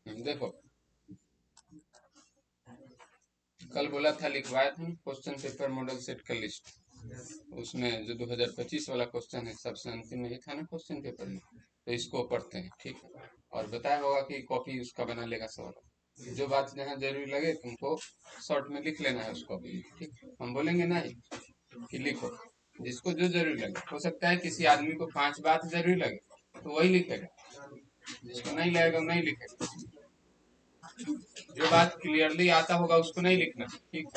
देखो, कल बोला था लिखवाया था क्वेश्चन पेपर मॉडल सेट का लिस्ट, उसमें जो 2025 वाला क्वेश्चन है सबसे अंतिम में ही था ना क्वेश्चन पेपर में, तो इसको पढ़ते हैं, ठीक है। और बताया होगा कि कॉपी उसका बना लेगा सवाल, जो बात जहाँ जरूरी लगे तुमको शॉर्ट में लिख लेना है उसको भी, ठीक। हम बोलेंगे ना कि लिखो, जिसको जो जरूरी लगे। हो सकता है किसी आदमी को 5 बात जरूरी लगे तो वही लिखेगा, जिसको नहीं लगेगा वो नहीं लिखेगा। जो बात क्लियरली आता होगा उसको नहीं लिखना, ठीक।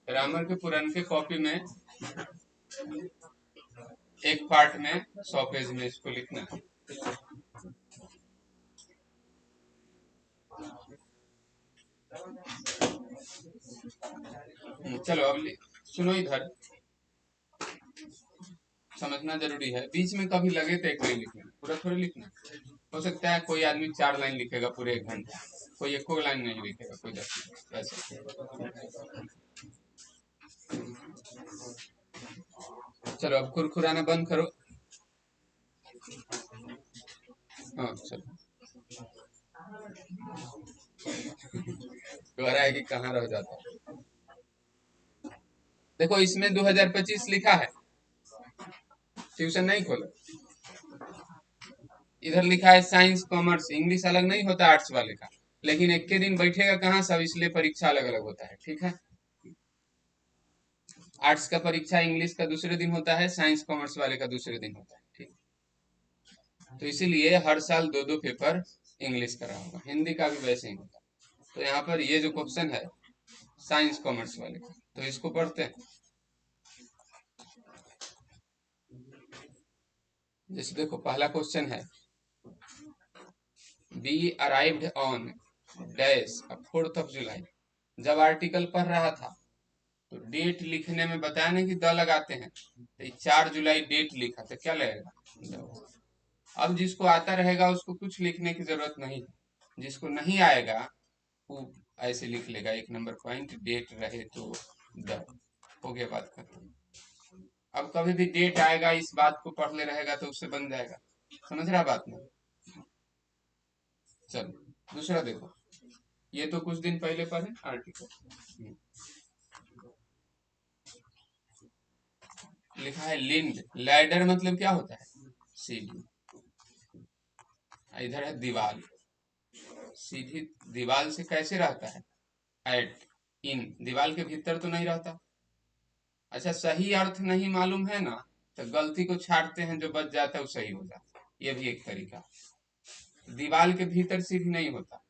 ग्रामर के पुराने कॉपी में एक पार्ट में 100 पेज में इसको लिखना है। चलो अब सुनो, इधर समझना जरूरी है। बीच में कभी लगे तो एक लाइन लिखना, पूरा थोड़ी लिखना। हो सकता है कोई आदमी 4 लाइन लिखेगा पूरे 1 घंटे, कोई एको लाइन नहीं लिखेगा, कोई 10 ऐसे। चलो अब खुरखुराना बंद करो। हाँ चलो, दोबारा है कि कहाँ रह जाता है। देखो इसमें 2025 लिखा है, ट्यूशन नहीं खोलो। इधर लिखा है साइंस कॉमर्स इंग्लिश अलग नहीं होता आर्ट्स वाले का, लेकिन एक के दिन बैठेगा कहाँ सब, इसलिए परीक्षा अलग अलग होता है, ठीक है। आर्ट्स का परीक्षा इंग्लिश का दूसरे दिन होता है, साइंस कॉमर्स वाले का दूसरे दिन होता है, ठीक। तो इसीलिए हर साल 2-2 पेपर इंग्लिश का रहा होगा, हिंदी का भी वैसे ही होता है। तो यहाँ पर ये जो क्वेश्चन है साइंस कॉमर्स वाले का, तो इसको पढ़ते हैं। जैसे देखो पहला क्वेश्चन है, be arrived on dash 4th of July. जब आर्टिकल पढ़ रहा था तो डेट लिखने में बताया नहीं कि द लगाते हैं, तो 4 जुलाई डेट लिखा तो क्या लगेगा। अब जिसको आता रहेगा उसको कुछ लिखने की जरूरत नहीं, जिसको नहीं आएगा वो ऐसे लिख लेगा, 1 नंबर पॉइंट डेट रहे तो द, हो गया बात खत्म। अब कभी भी डेट आएगा इस बात को पढ़ ले रहेगा तो उससे बन जाएगा, समझ रहा बात में। चलो दूसरा देखो, ये तो कुछ दिन पहले पढ़े आर्टिकल। लिखा है लिंड, लैडर मतलब क्या होता है, सीढ़ी। इधर है दीवार, सीधी दीवार से कैसे रहता है, एट इन, दीवार के भीतर तो नहीं रहता। अच्छा सही अर्थ नहीं मालूम है ना, तो गलती को छाटते हैं, जो बच जाता है वो सही हो जाता है, ये भी एक तरीका। दीवार के भीतर सीढ़ी नहीं होता,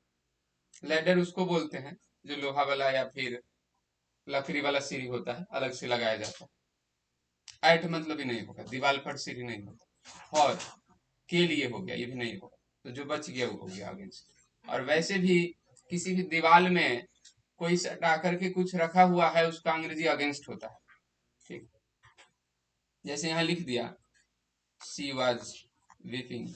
लैडर उसको बोलते हैं जो लोहा वाला या फिर लकड़ी वाला सीढ़ी होता है, अलग से लगाया जाता है। एट मतलब ही नहीं होगा, दीवार पर सीढ़ी नहीं होता। और के लिए हो गया, ये भी नहीं होगा, तो जो बच गया वो हो गया आगे से। और वैसे भी किसी भी दीवार में कोई सटा करके कुछ रखा हुआ है उसका अंग्रेजी अगेंस्ट होता है, ठीक। जैसे यहाँ लिख दिया she was weeping,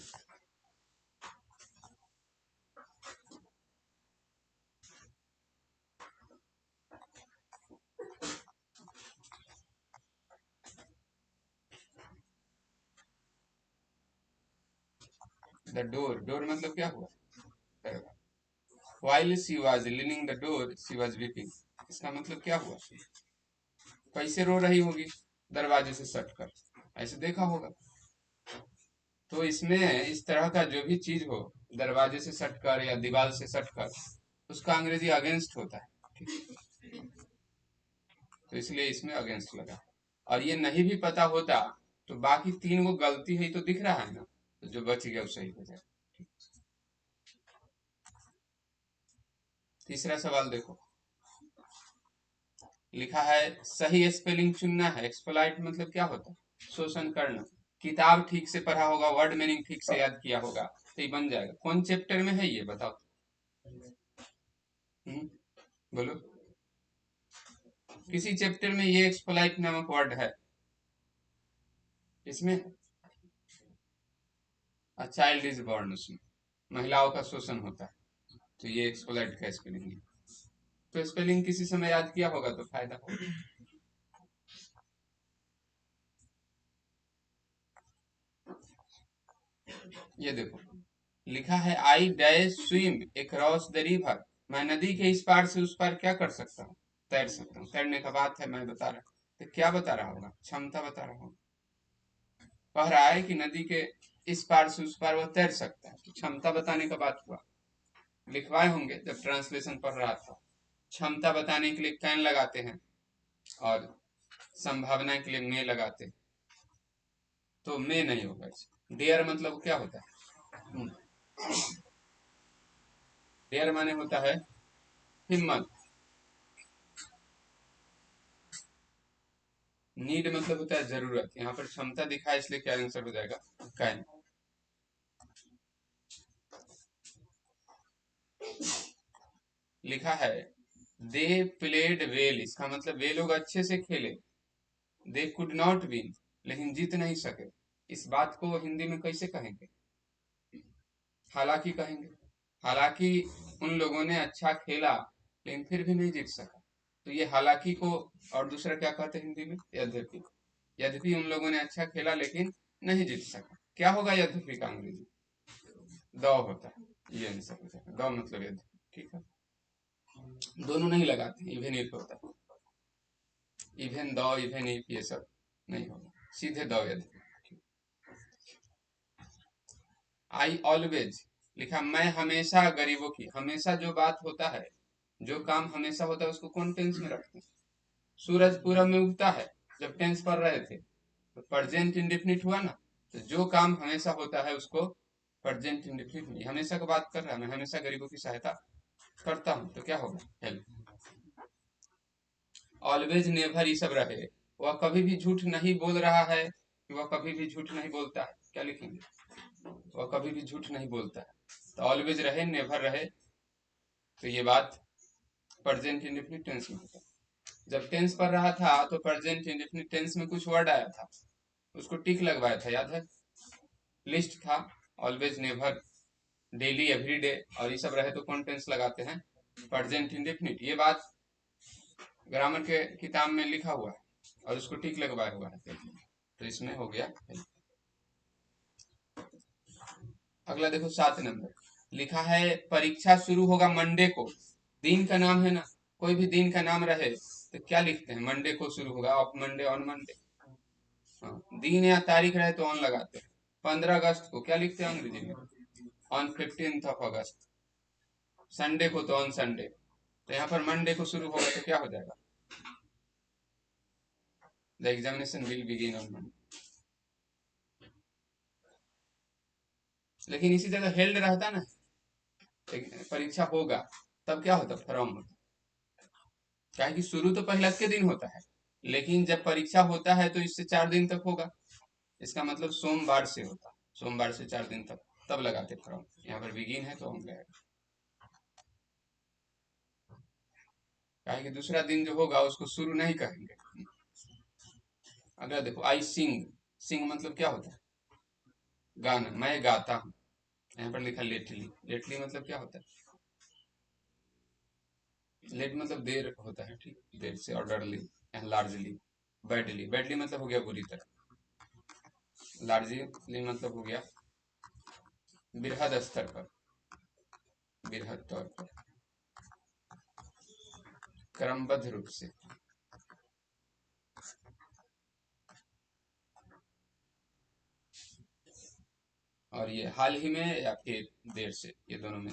the door, door मतलब क्या हुआ, while she was leaning the door she was weeping, इसका मतलब क्या हुआ, कैसे रो रही होगी, दरवाजे से सट कर, ऐसे देखा होगा। तो इसमें इस तरह का जो भी चीज हो दरवाजे से सट कर या दीवार से सट कर, उसका अंग्रेजी अगेंस्ट होता है, तो इसलिए इसमें अगेंस्ट लगा। और ये नहीं भी पता होता तो बाकी 3 को गलती है तो दिख रहा है ना, तो जो बच गया वो सही हो जाए। तीसरा सवाल देखो, लिखा है सही स्पेलिंग चुनना है। एक्सप्लॉइट मतलब क्या होता है, शोषण करना। किताब ठीक से पढ़ा होगा, वर्ड मीनिंग ठीक से याद किया होगा तो ये बन जाएगा। कौन चैप्टर में है ये बताओ, बोलो। किसी चैप्टर में ये एक्सप्लॉइट नामक वर्ड है इसमें? अ चाइल्ड इज बॉर्न, उसमें महिलाओं का शोषण होता है, तो ये एक्सप्लॉइट का स्पेलिंग है। तो स्पेलिंग किसी समय याद किया होगा तो फायदा होगा। ये देखो लिखा है I dash swim across the river, मैं नदी के इस पार से उस पार क्या कर सकता हूँ, तैर सकता हूँ। तैरने का बात है, मैं बता रहा हूँ, तो क्या बता रहा होगा, क्षमता बता रहा होगा। कह रहा है कि नदी के इस पार से उस पार वो तैर सकता है, तो क्षमता बताने का बात हुआ। लिखवाए होंगे जब ट्रांसलेशन पढ़ रहा था, क्षमता बताने के लिए कैन लगाते हैं और संभावना के लिए मे लगाते हैं, तो मे नहीं होगा। डेयर मतलब क्या होता है, डेयर माने होता है हिम्मत, नीड मतलब होता है जरूरत। यहाँ पर क्षमता दिखा है इसलिए क्या आंसर हो जाएगा, कैन। लिखा है दे प्लेड वेल, इसका मतलब वे लोग अच्छे से खेले। दे कुड नॉट विन, लेकिन जीत नहीं सके। इस बात को हिंदी में कैसे कहेंगे, हालांकि कहेंगे। हालांकि उन लोगों ने अच्छा खेला लेकिन फिर भी नहीं जीत सका, तो ये हालांकि को और दूसरा क्या कहते हैं हिंदी में, यद्यपि। यद्यपि उन लोगों ने अच्छा खेला लेकिन नहीं जीत सका, क्या होगा यद्यपि का अंग्रेजी, द होता है। ये आंसर हो जाएगा, द मतलब यद्यपि। ठीक है, दोनों नहीं लगाते, इवन इफ होता है। इवन द, इवन इफ, ये सब नहीं होगा, सीधे द यद्यपि। आई ऑलवेज, लिखा मैं हमेशा गरीबों की, हमेशा जो बात होता है, जो काम हमेशा होता है उसको कौन टेंस में रखते हैं। सूरज पूरब में उगता है, जब टेंस पढ़ रहे थे तो प्रेजेंट इंडेफिनिट हुआ ना, तो जो काम हमेशा होता है उसको प्रेजेंट इंडेफिनिट में, हमेशा का बात कर रहा है, मैं हमेशा गरीबों की सहायता करता हूँ, तो क्या होगा, हेल्प। ऑलवेज नेवर ये सब रहे, वह कभी भी झूठ नहीं बोल रहा है, वह कभी भी झूठ नहीं बोलता है, क्या लिखेंगे, वह कभी भी झूठ नहीं बोलता है। तो ऑलवेज रहे, नेवर रहे, तो ये बात प्रेजेंट इंडेफिनिट टेंस में होता है। जब टेंस पढ़ रहा था तो प्रेजेंट इंडेफिनिट टेंस में कुछ वर्ड आया था, उसको टिक लगवाया था, याद है, लिस्ट था, ऑलवेज, नेवर, डेली, एवरीडे, और ये सब रहे तो कौन टेंस लगाते हैं, प्रेजेंट इंडेफिनिट। ये बात ग्रामर के किताब में लिखा हुआ है और उसको टिक लगवाया हुआ है, तो इसमें हो गया। अगला देखो 7 नंबर, लिखा है परीक्षा शुरू होगा मंडे को, दिन का नाम है ना, कोई भी दिन का नाम रहे तो क्या लिखते हैं, मंडे को शुरू होगा, ऑफ मंडे, ऑन मंडे। हाँ, दिन या तारीख रहे तो ऑन लगाते हैं। 15 अगस्त को क्या लिखते हैं अंग्रेजी में, on 15th of August। Sunday को तो ऑन संडे, तो यहाँ पर मंडे को शुरू होगा तो क्या हो जाएगा, the examination will begin on Monday. लेकिन इसी जगह हेल्ड रहता ना, परीक्षा होगा, तब क्या होता, फ्रॉम होता। क्या है कि शुरू तो पहले के दिन होता है, लेकिन जब परीक्षा होता है तो इससे 4 दिन तक होगा, इसका मतलब सोमवार से होता, सोमवार से 4 दिन तक, तब लगाते फ्रॉम। यहाँ पर बिगिन है तो हम गए, क्या है कि दूसरा दिन जो होगा उसको शुरू नहीं कहेंगे। अगर देखो आई सिंग, सिंग मतलब क्या होता है, गाना, मैं गाता हूँ। यहाँ पर लिखा लेटली, लेटली मतलब क्या होता है, लेट मतलब देर होता है, ठीक, देर से, ऑर्डरली, लार्जली। बैडली, बैडली मतलब हो गया बुरी तरह, लार्जली मतलब हो गया बृहद स्तर पर, बृहद तौर पर, क्रमबद्ध रूप से। और ये हाल ही में या फिर देर से, ये दोनों में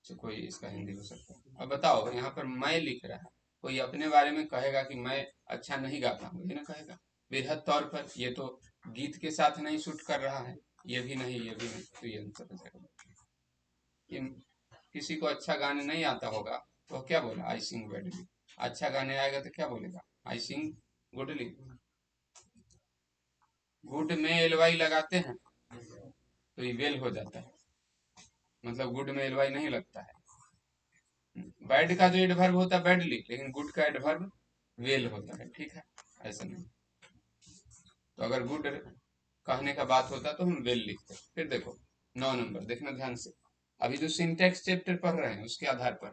से कोई इसका हिंदी हो सकता है। अब बताओ, यहाँ पर मैं लिख रहा है, कोई अपने बारे में कहेगा कि मैं अच्छा नहीं गाता हूँ, ये ना कहेगा, बृहद तौर पर, ये तो गीत के साथ नहीं शूट कर रहा है, ये भी नहीं, ये भी नहीं, तो ये आंसर हो जाएगा। कि किसी को अच्छा गाने नहीं आता होगा तो क्या बोला, आई सिंग बैडली। अच्छा गाने आएगा तो क्या बोलेगा, आई सिंग गुडली। गुड में एलवाई लगाते हैं तो ये वेल हो जाता है, मतलब गुड में एलवाई नहीं लगता है। बैड का जो एडवर्ब होता है बैडली, लेकिन गुड का एडवर्ब वेल होता है, ठीक है, ऐसा नहीं। तो अगर गुड कहने का बात होता तो हम वेल लिखते। फिर देखो 9 नंबर, देखना ध्यान से, अभी जो सिंटेक्स चैप्टर पढ़ रहे हैं उसके आधार पर।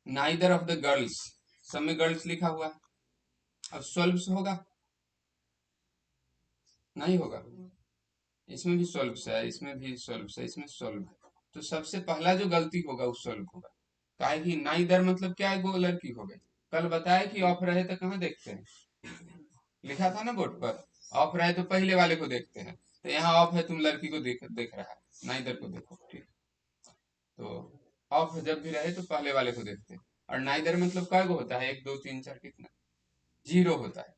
नाइदर ऑफ द गर्ल्स, सब में गर्ल्स लिखा हुआ है, अब सॉल्व्स होगा? नहीं होगा। इसमें भी सॉल्व्स है, इसमें भी सॉल्व्स है, इसमें सॉल्व है। तो सबसे पहला जो गलती होगा वो सॉल्व होगा। काहे कि नाइदर मतलब क्या है, वो लड़की हो गई। कल बताया कि ऑफ रहे तो कहाँ देखते हैं, लिखा था ना बोर्ड पर, ऑफ रहे तो पहले वाले को देखते हैं। तो यहाँ ऑफ है, तुम लड़की को देख रहा है, नाइदर को देखो, ठीक। तो ऑफ जब भी रहे तो पहले वाले को देखते हैं। और नाइदर मतलब क्या होता है, 1 2 3 4 कितना, जीरो होता है।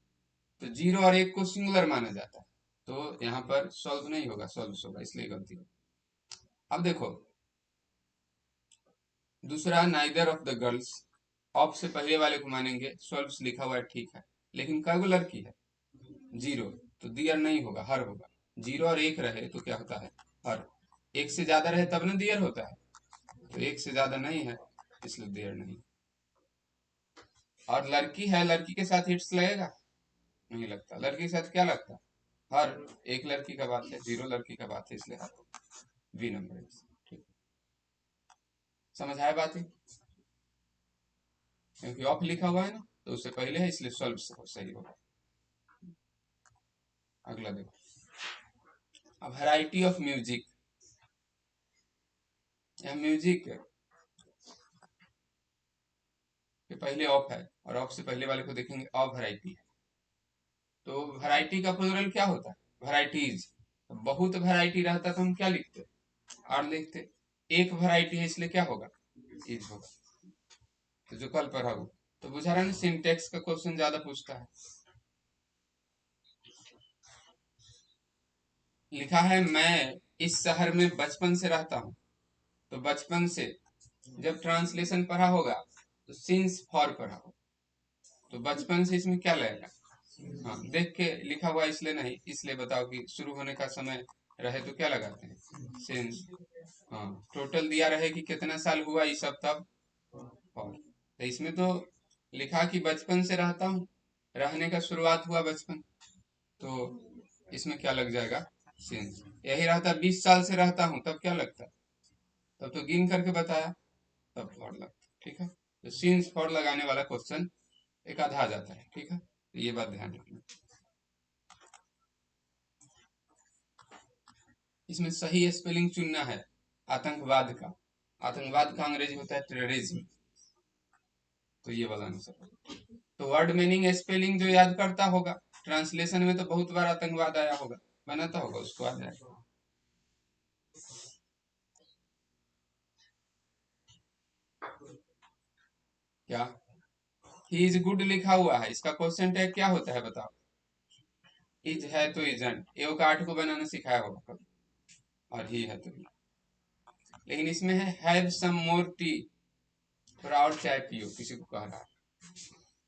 तो जीरो और एक को सिंगुलर माना जाता है। तो यहाँ पर सॉल्व नहीं होगा, सॉल्व होगा, इसलिए गलती होगी। अब देखो दूसरा, neither of the girls, of से पहले वाले को मानेंगे, सॉल्व्स लिखा हुआ है, ठीक है, लेकिन कई लड़की है, जीरो। तो दियर नहीं होगा, हर होगा। जीरो और एक रहे तो क्या होता है, हर। एक से ज्यादा रहे तब ना दियर होता है, तो एक से ज्यादा नहीं है, इसलिए दियर नहीं। और लड़की है, लड़की के साथ इट्स लगेगा, नहीं लगता। लड़की के साथ क्या लगता है, हर। एक लड़की का बात है, जीरो लड़की का बात है, इसलिए हर। बी नंबर, ठीक। समझ आया बात है, क्योंकि ऑफ लिखा हुआ है ना, तो उससे पहले है, इसलिए सॉल्व सही होगा। अगला देखो, अब वैरायटी ऑफ म्यूजिक, या म्यूजिक के पहले ऑफ है, और ऑफ से पहले वाले को देखेंगे, ऑफ वैरायटी है। तो वैरायटी का प्लूरल क्या होता है, वैरायटीज। बहुत वैरायटी रहता तो हम क्या लिखते, आर लिखते। एक वैरायटी है, इसलिए क्या होगा, इज होगा। तो जो कल पढ़ा वो, तो बुझा रहा ना, सिंटेक्स का क्वेश्चन ज्यादा पूछता है। लिखा है मैं इस शहर में बचपन से रहता हूँ, तो बचपन से, जब ट्रांसलेशन पढ़ा होगा तो सिंस फॉर पढ़ा होगा, तो बचपन से इसमें क्या लगेगा। हाँ, देख के लिखा हुआ इसलिए नहीं, इसलिए बताओ कि शुरू होने का समय रहे तो क्या लगाते हैं, सिंस। हाँ, टोटल दिया रहे कि कितना साल हुआ ये सब, तब फॉर। तो इसमें तो लिखा कि बचपन से रहता हूँ, रहने का शुरुआत हुआ बचपन, तो इसमें क्या लग जाएगा, सिंस। यही रहता 20 साल से रहता हूँ, तब क्या लगता, तब तो गिन करके बताया, तब फॉर लगता, ठीक है। तो सिंस फॉर लगाने वाला क्वेश्चन एक आधा आ जाता है, ठीक है, तो ये बात ध्यान रखना। इसमें सही स्पेलिंग चुनना है, आतंकवाद का। आतंकवाद का अंग्रेजी होता है टेररिज्म, तो ये वाला आंसर। तो वर्ड मीनिंग स्पेलिंग जो याद करता होगा, ट्रांसलेशन में तो बहुत बार आतंकवाद आया होगा, बनाता होगा, उसको आ जाएगा। क्या, ही इज गुड लिखा हुआ है, इसका क्वेश्चन टैग क्या होता है बताओ, इज है तो इजंट, एओ का 8 को बनाना सिखाया होगा कभी, और ही है तो ही। लेकिन इसमें है हैव सम मोर टी, थोड़ा और चाय पियो, किसी को कह रहा है।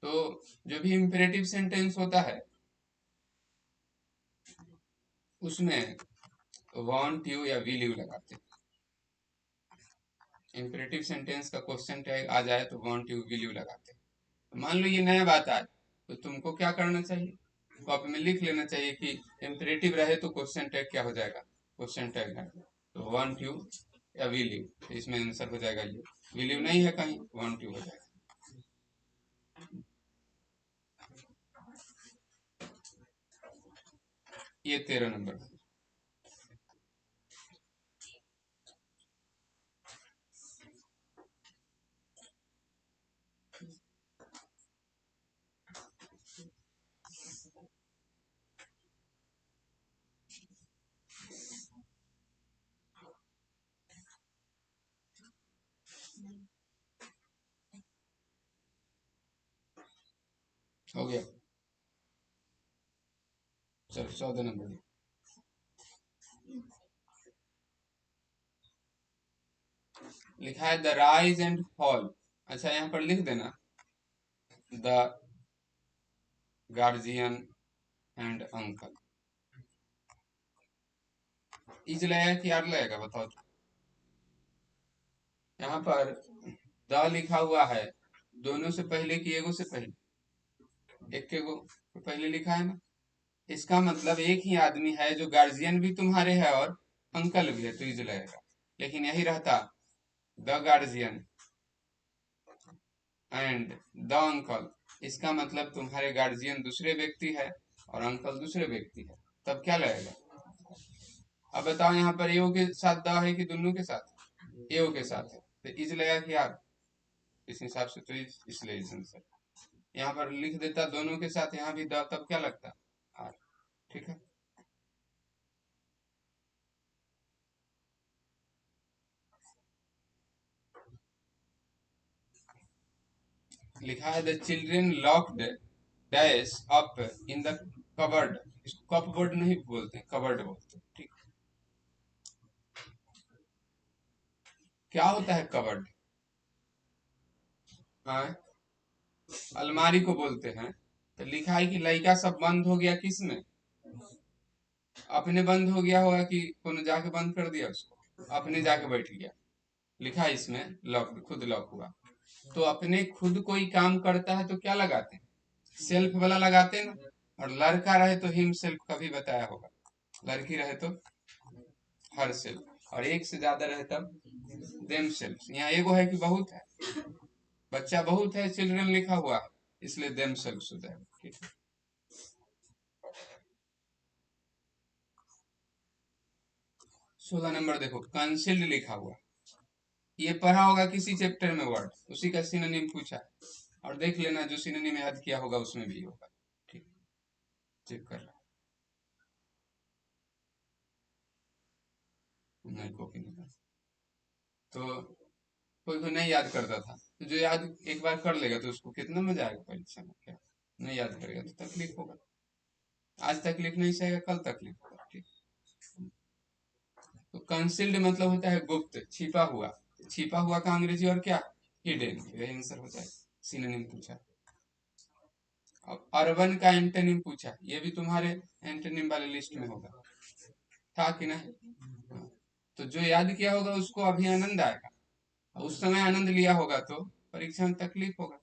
तो जो भी इंपेरेटिव सेंटेंस होता है उसमें वांट यू या विल यू लगाते हैं। इंपेरेटिव सेंटेंस का क्वेश्चन टैग आ जाए तो वांट यू विल यू लगाते हैं। तो मान लो ये नया बात आए, तो तुमको क्या करना चाहिए, कॉपी में लिख लेना चाहिए कि इंपेरेटिव रहे तो क्वेश्चन टैग क्या हो जाएगा, क्वेश्चन टैग है, तो वांट यू या विल यू, तो इसमें आंसर हो जाएगा ये। विल यू नहीं है कहीं, वांट यू हो जाएगा। ये 13 नंबर। हो गया, चलो 14 नंबर। लिखा है द राइज एंड फॉल, अच्छा यहाँ पर लिख देना, the guardian and uncle. Is लगेगा कि आर लगेगा बताओ तो। यहाँ पर द लिखा हुआ है, दोनों से पहले कि एगो से पहले? एक के गो तो पहले लिखा है ना। इसका मतलब एक ही आदमी है जो गार्जियन भी तुम्हारे है और अंकल भी है, तो इज लगेगा। लेकिन यही रहता the guardian and the uncle, इसका मतलब तुम्हारे गार्जियन दूसरे व्यक्ति है और अंकल दूसरे व्यक्ति है, तब क्या लगेगा? अब बताओ यहाँ पर एओ के साथ द है कि दोनों के साथ? एओ के साथ है, तो इज लगेगा कि यार, इस हिसाब से तो इसलिए इज आंसर। यहाँ पर लिख देता दोनों के साथ, यहाँ भी द, तब क्या लगता? आर। ठीक है। लिखा है the children locked dash up in the cupboard. इसको कपबोर्ड नहीं बोलते, कबर्ड बोलते, ठीक। क्या होता है कबर्ड? हाँ, अलमारी को बोलते हैं। तो लिखा है कि लड़का सब बंद हो गया, किस में? अपने बंद हो गया होगा कि कोनो जाके बंद कर दिया उसको, अपने जाके बैठ गया। लिखा है इसमें लॉक, खुद लॉक हुआ। तो अपने खुद कोई काम करता है तो क्या लगाते हैं? सेल्फ वाला लगाते हैं ना। और लड़का रहे तो हिम सेल्फ, कभी बताया होगा। लड़की रहे तो हर सेल्फ, और एक से ज्यादा रहे तब देम सेल्फ। यहाँ एगो है कि बहुत है? बच्चा बहुत है, चिल्ड्रन लिखा हुआ है, इसलिए देम सेल्फ हो जाएगा, ठीक है। 16 नंबर देखो, कंसिल्ड लिखा हुआ। ये पढ़ा होगा किसी चैप्टर में वर्ड, उसी का सिनोनिम पूछा है। और देख लेना जो सिनोनिम याद किया होगा उसमें भी होगा, ठीक। चेक कर रहा, नहीं कॉपी नहीं कर। तो कोई कोई नहीं याद करता था, तो जो याद एक बार कर लेगा तो उसको कितना मजा आएगा परीक्षा में, क्या? नहीं याद करेगा तो तकलीफ होगा। आज तकलीफ नहीं सहेगा, कल तकलीफ होगा, ठीक। तो कंसील्ड मतलब होता है गुप्त, छिपा हुआ। छिपा हुआ का अंग्रेजी और क्या? हिडन, यही आंसर हो जाएगा। सिनोनिम पूछा। अब अर्बन का एंटोनिम पूछा, ये भी तुम्हारे एंटोनिम वाले लिस्ट में होगा, था कि नहीं? हाँ। तो जो याद किया होगा उसको अभी आनंद आएगा, उस समय आनंद लिया होगा तो परीक्षा में तकलीफ होगा।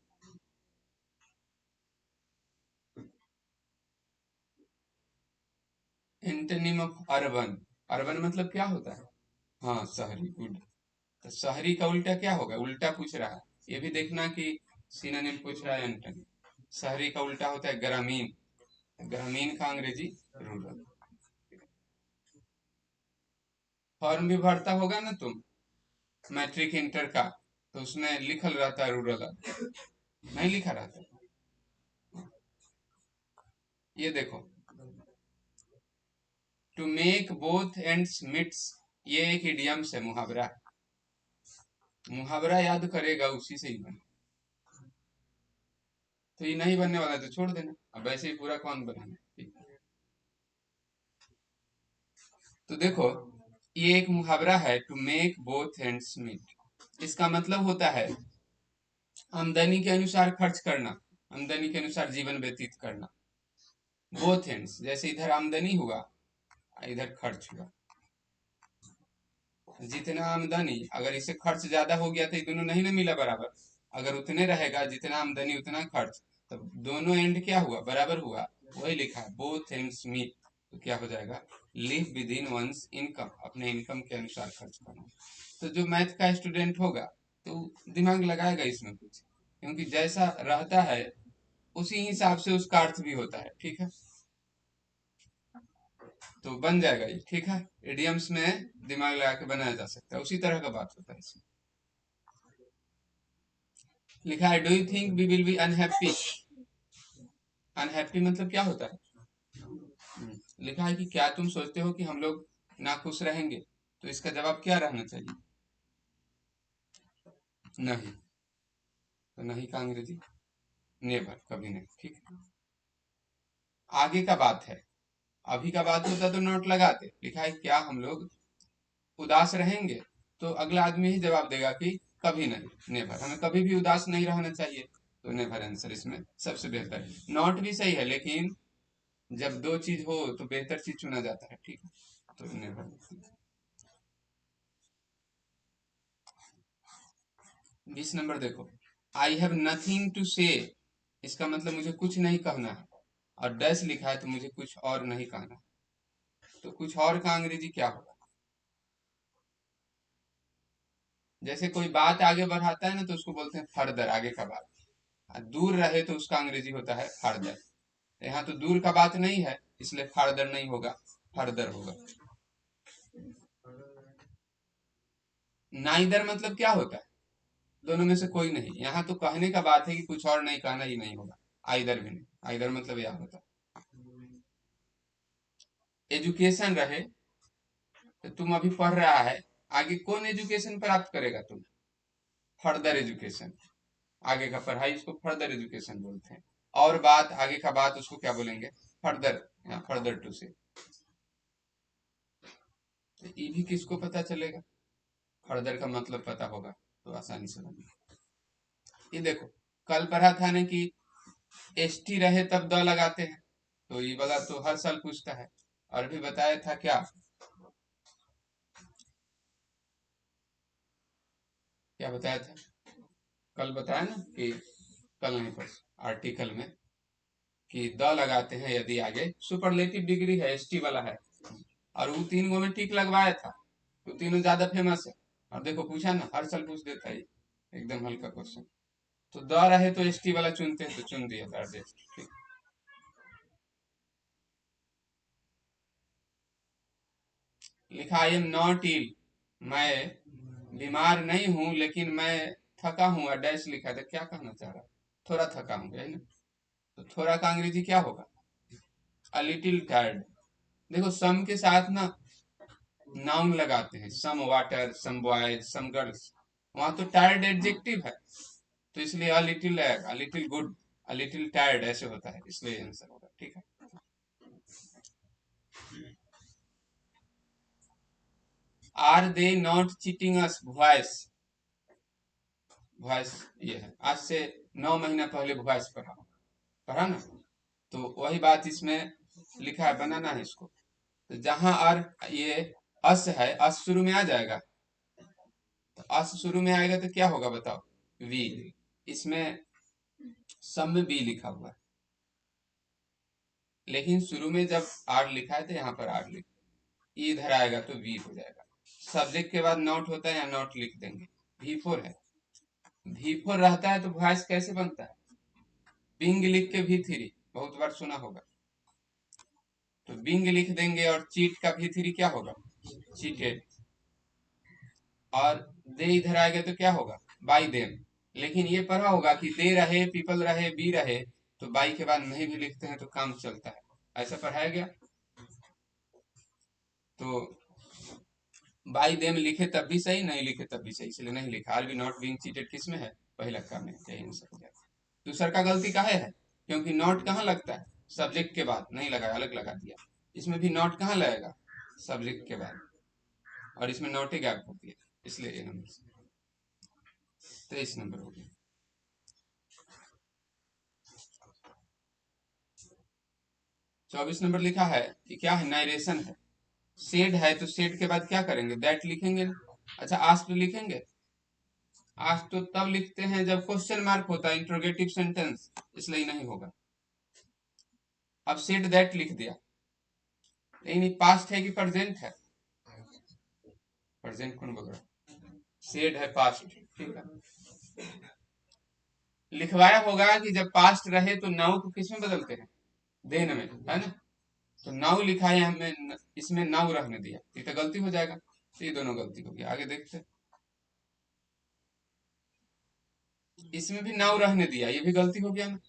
Antonym of urban. अर्बन मतलब क्या होता है? हाँ, शहरी, गुड। तो शहरी का उल्टा क्या होगा? उल्टा पूछ रहा है, ये भी देखना कि सिनोनिम पूछ रहा है एंटोनिम। शहरी का उल्टा होता है ग्रामीण, ग्रामीण का अंग्रेजी रूरल। फॉर्म भी भरता होगा ना तुम, मैट्रिक इंटर का, तो उसमें लिखल रहता है रूरल, नहीं लिखा रहता? ये देखो, to make both ends meets, ये एक इडियम्स है, मुहावरा। मुहावरा याद करेगा उसी से ही बने। तो ये नहीं बनने वाला तो छोड़ देना, अब वैसे ही पूरा कौन बनाना है। तो देखो, ये एक मुहावरा है, to make both ends meet. इसका मतलब होता है आमदनी के अनुसार खर्च करना, आमदनी के अनुसार जीवन व्यतीत करना। बोथ एंड्स, जैसे इधर आमदनी हुआ, इधर खर्च हुआ। जितना आमदनी, अगर इसे खर्च ज्यादा हो गया तो ये दोनों नहीं ना मिला बराबर। अगर उतने रहेगा, जितना आमदनी उतना खर्च, तो दोनों एंड क्या हुआ? बराबर हुआ। वही लिखा है, बोथ एंड्स मीट। तो क्या हो जाएगा? Live with in ones income, अपने इनकम के अनुसार खर्च करना। तो जो मैथ का स्टूडेंट होगा तो दिमाग लगाएगा इसमें कुछ, क्योंकि जैसा रहता है उसी हिसाब से उसका अर्थ भी होता है, ठीक है। तो बन जाएगा ये, ठीक है। इडियम्स में दिमाग लगा के बनाया जा सकता है, उसी तरह का बात होता है इसमें। लिखा है, do you think we will be unhappy? Unhappy मतलब क्या होता है? लिखा है कि क्या तुम सोचते हो कि हम लोग नाखुश रहेंगे? तो इसका जवाब क्या रहना चाहिए? नहीं। तो नहीं का अंग्रेजी नेवर, कभी नहीं, ठीक है। आगे का बात है, अभी का बात होता तो नोट लगाते। लिखा है, क्या हम लोग उदास रहेंगे? तो अगला आदमी ही जवाब देगा कि कभी नहीं, नेवर, हमें कभी भी उदास नहीं रहना चाहिए। तो नेवर आंसर इसमें सबसे बेहतर है। नॉट भी सही है, लेकिन जब दो चीज हो तो बेहतर चीज चुना जाता है, ठीक है। तो नेवर। 20 नंबर देखो, आई हैव नथिंग टू से, इसका मतलब मुझे कुछ नहीं कहना है, और डैश लिखा है तो मुझे कुछ और नहीं कहना। तो कुछ और का अंग्रेजी क्या होगा? जैसे कोई बात आगे बढ़ाता है ना तो उसको बोलते हैं फर्दर, आगे का बात। और दूर रहे तो उसका अंग्रेजी होता है फर्दर। यहाँ तो दूर का बात नहीं है, इसलिए फर्दर नहीं होगा, फर्दर होगा। नाइदर मतलब क्या होता है? दोनों में से कोई नहीं। यहाँ तो कहने का बात है कि कुछ और नहीं कहना, ही नहीं होगा। आइदर भी नहीं, आइदर मतलब यह होता है। एजुकेशन रहे तो तुम अभी पढ़ रहा है, आगे कौन एजुकेशन प्राप्त करेगा तुम? फर्दर एजुकेशन, आगे का पढ़ाई, उसको फर्दर एजुकेशन बोलते हैं। और बात, आगे का बात, उसको क्या बोलेंगे? फर्दर, या फर्दर टू से। तो ये भी किसको पता चलेगा? फर्दर का मतलब पता होगा तो आसानी से बनेगा। ये देखो, कल पढ़ा था ना कि एस टी रहे तब द लगाते हैं, तो ये वाला तो हर साल पूछता है। और भी बताया था क्या, क्या बताया था? कल बताया ना कि, कल नहीं परसों, आर्टिकल में, कि द लगाते हैं यदि आगे सुपरलेटिव डिग्री है, एस टी वाला है, और वो 3 गो में टिक लगवाया था, तो तीनों ज्यादा फेमस है। और देखो पूछा ना, हर साल पूछ देता है, एकदम हल्का क्वेश्चन। तो द रहे तो एस टी वाला चुनते हैं, तो चुन दिया था ठीक। लिखा आई एम नॉट इल, मैं बीमार नहीं हूं लेकिन मैं थका हूं, डैश लिखा था, क्या कहना चाह रहा? थोड़ा थका हूं, है ना? तो थोड़ा का अंग्रेजी क्या होगा? A little tired. देखो सम के साथ ना नाउन लगाते हैं, some water, some boys, some girls. वहां तो टायर्ड एडजेक्टिव है, तो इसलिए a little, a little good, a little tired ऐसे होता है, इसलिए आंसर होगा। ठीक है। Are they not cheating us, voice, voice ये है। आज से 9 महीना पहले वॉइस पढ़ा, पढ़ा ना? तो वही बात इसमें लिखा है, बनाना है इसको। तो जहां और ये अस है, अस शुरू में आ जाएगा, तो अस शुरू में आएगा तो क्या होगा बताओ? वी। इसमें सब में बी लिखा हुआ है, लेकिन शुरू में जब आर लिखा है तो यहाँ पर आर लिख, ई इधर आएगा तो वी हो जाएगा। सब्जेक्ट के बाद नॉट होता है, या नॉट लिख देंगे। V4 है, V4 रहता है तो वॉइस कैसे बनता है? बिंग लिख के V3, बहुत बार सुना होगा। तो बिंग लिख देंगे, और चीट का V3 क्या होगा? चीटेड। और दे इधर आएगा तो क्या होगा? By them. लेकिन ये पढ़ा होगा कि दे रहे, पीपल रहे, बी रहे, तो बाई के बाद नहीं भी लिखते हैं तो काम चलता है, ऐसा पढ़ाया गया। तो बाई देम लिखे तब भी सही, नहीं लिखे तब भी सही, इसलिए नहीं लिखा। Are be not being cheated किस में है? पहला काम में, यही आंसर हो गया। दूसरा का गलती काहे है? क्योंकि नॉट कहाँ लगता है? सब्जेक्ट के बाद, नहीं लगाया, अलग लगा दिया। इसमें भी नॉट कहाँ लगेगा? सब्जेक्ट के बाद, और इसमें नॉट ही गैप होती है, इसलिए ये नंबर 23 नंबर हो गया। 24 नंबर लिखा है कि क्या है? नाइरेशन है। सेड है तो सेड के बाद क्या करेंगे? दैट लिखेंगे ना। अच्छा, आस्क्ड लिखेंगे? आस्क्ड तो तब लिखते हैं जब क्वेश्चन मार्क होता है, इंट्रोगेटिव सेंटेंस, इसलिए नहीं होगा। अब सेड दैट लिख दिया, लेकिन पास्ट है कि प्रेजेंट है? प्रेजेंट कौन बोल रहा? सेड है पास्ट, ठीक है। लिखवाया होगा कि जब पास्ट रहे तो नाउ को किस में बदलते हैं? देन में, है ना? तो नाउ लिखा है हमें, इसमें नाउ रहने दिया, ये तो गलती हो जाएगा। तो ये दोनों गलती हो गया, आगे देखते हैं। इसमें भी नाउ रहने दिया, ये भी गलती हो गया ना।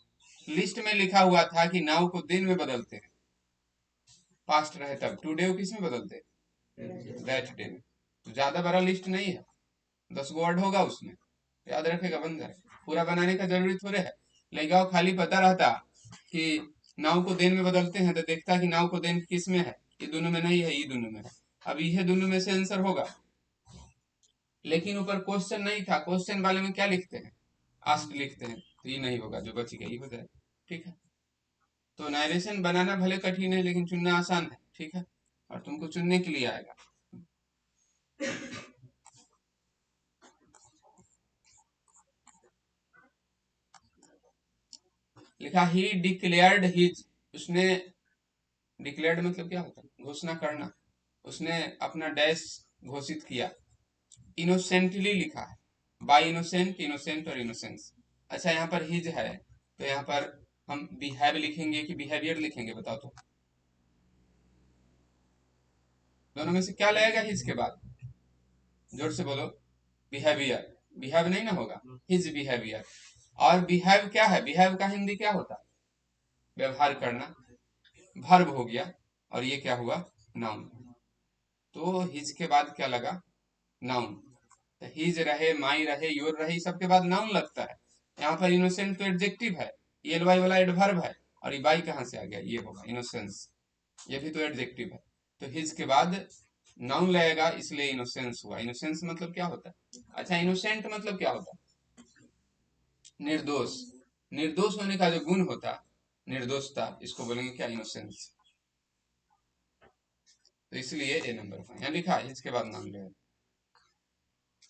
लिस्ट में लिखा हुआ था कि नाउ को दिन में बदलते हैं, पास्ट रहे तब। टुडे को किस में बदलते हैं? दैट डे में। तो ज्यादा बड़ा लिस्ट नहीं है, 10 गो वर्ड होगा उसमें, याद रखेगा, बन जाए। पूरा बनाने का जरूरी थोड़े है। लेगा खाली पता रहता कि नाव को देन में बदलते हैं, तो देखता कि नाव को देन किस में है, ये दोनों में नहीं है, ये दोनों में है। अब ये दोनों में से आंसर होगा, लेकिन ऊपर क्वेश्चन नहीं था, क्वेश्चन वाले में क्या लिखते हैं? आस्क लिखते हैं, तो ये नहीं होगा, जो बच गया ये हो जाए। ठीक है। तो नारेशन बनाना भले कठिन है, लेकिन चुनना आसान है। ठीक है, और तुमको चुनने के लिए आएगा। लिखा ही डिक्लेयर्ड हिज, उसने, डिक्लेयर्ड मतलब क्या होता है, घोषणा करना, उसने अपना डैश घोषित किया। इनोसेंटली लिखा है, बाय इनोसेंट, इनोसेंट और इनोसेंस। अच्छा यहाँ पर हिज है तो यहाँ पर हम बिहेव लिखेंगे कि बिहेवियर लिखेंगे, बताओ तो। दोनों में से क्या लगेगा हिज के बाद, जोर से बोलो। बिहेवियर, बिहेव नहीं ना होगा, हिज बिहेवियर। और बिहेव क्या है, बिहेव का हिंदी क्या होता है, व्यवहार करना, वर्ब हो गया। और ये क्या हुआ, नाउन। तो हिज के बाद क्या लगा, नाउन। तो हिज रहे, माई रहे, योर रहे, सबके बाद नाउन लगता है। यहाँ पर इनोसेंट तो एडजेक्टिव है, एल वाई वाला एडवर्ब है, और ये बाई कहाँ से आ गया, ये होगा इनोसेंस, ये भी तो एडजेक्टिव है। तो हिज के बाद नाउन लगेगा, इसलिए इनोसेंस हुआ। इनोसेंस मतलब क्या होता है, अच्छा इनोसेंट मतलब क्या होता है, निर्दोष। निर्दोष होने का जो गुण होता, निर्दोषता, इसको बोलेंगे क्या, इनोसेंस। तो इसलिए ए नंबर यहाँ लिखा है, इसके बाद नाम ले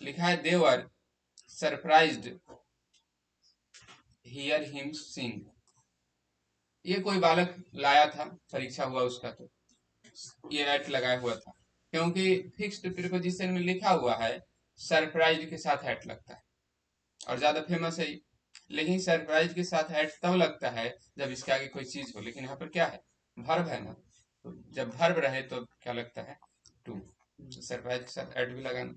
लिखा है, दे वर सरप्राइज्ड हियर हिम सिंग। ये कोई बालक लाया था, परीक्षा हुआ उसका, तो ये एट लगाया हुआ था, क्योंकि फिक्स्ड प्रीपोजिशन में लिखा हुआ है सरप्राइज के साथ एट लगता है, और ज्यादा फेमस है। लेकिन सरप्राइज के साथ एट तब लगता है जब इसके आगे कोई चीज हो, लेकिन यहाँ पर क्या है, वर्ब है ना, तो जब वर्ब रहे तो क्या लगता है, टू। सरप्राइज के साथ एट भी लगाना।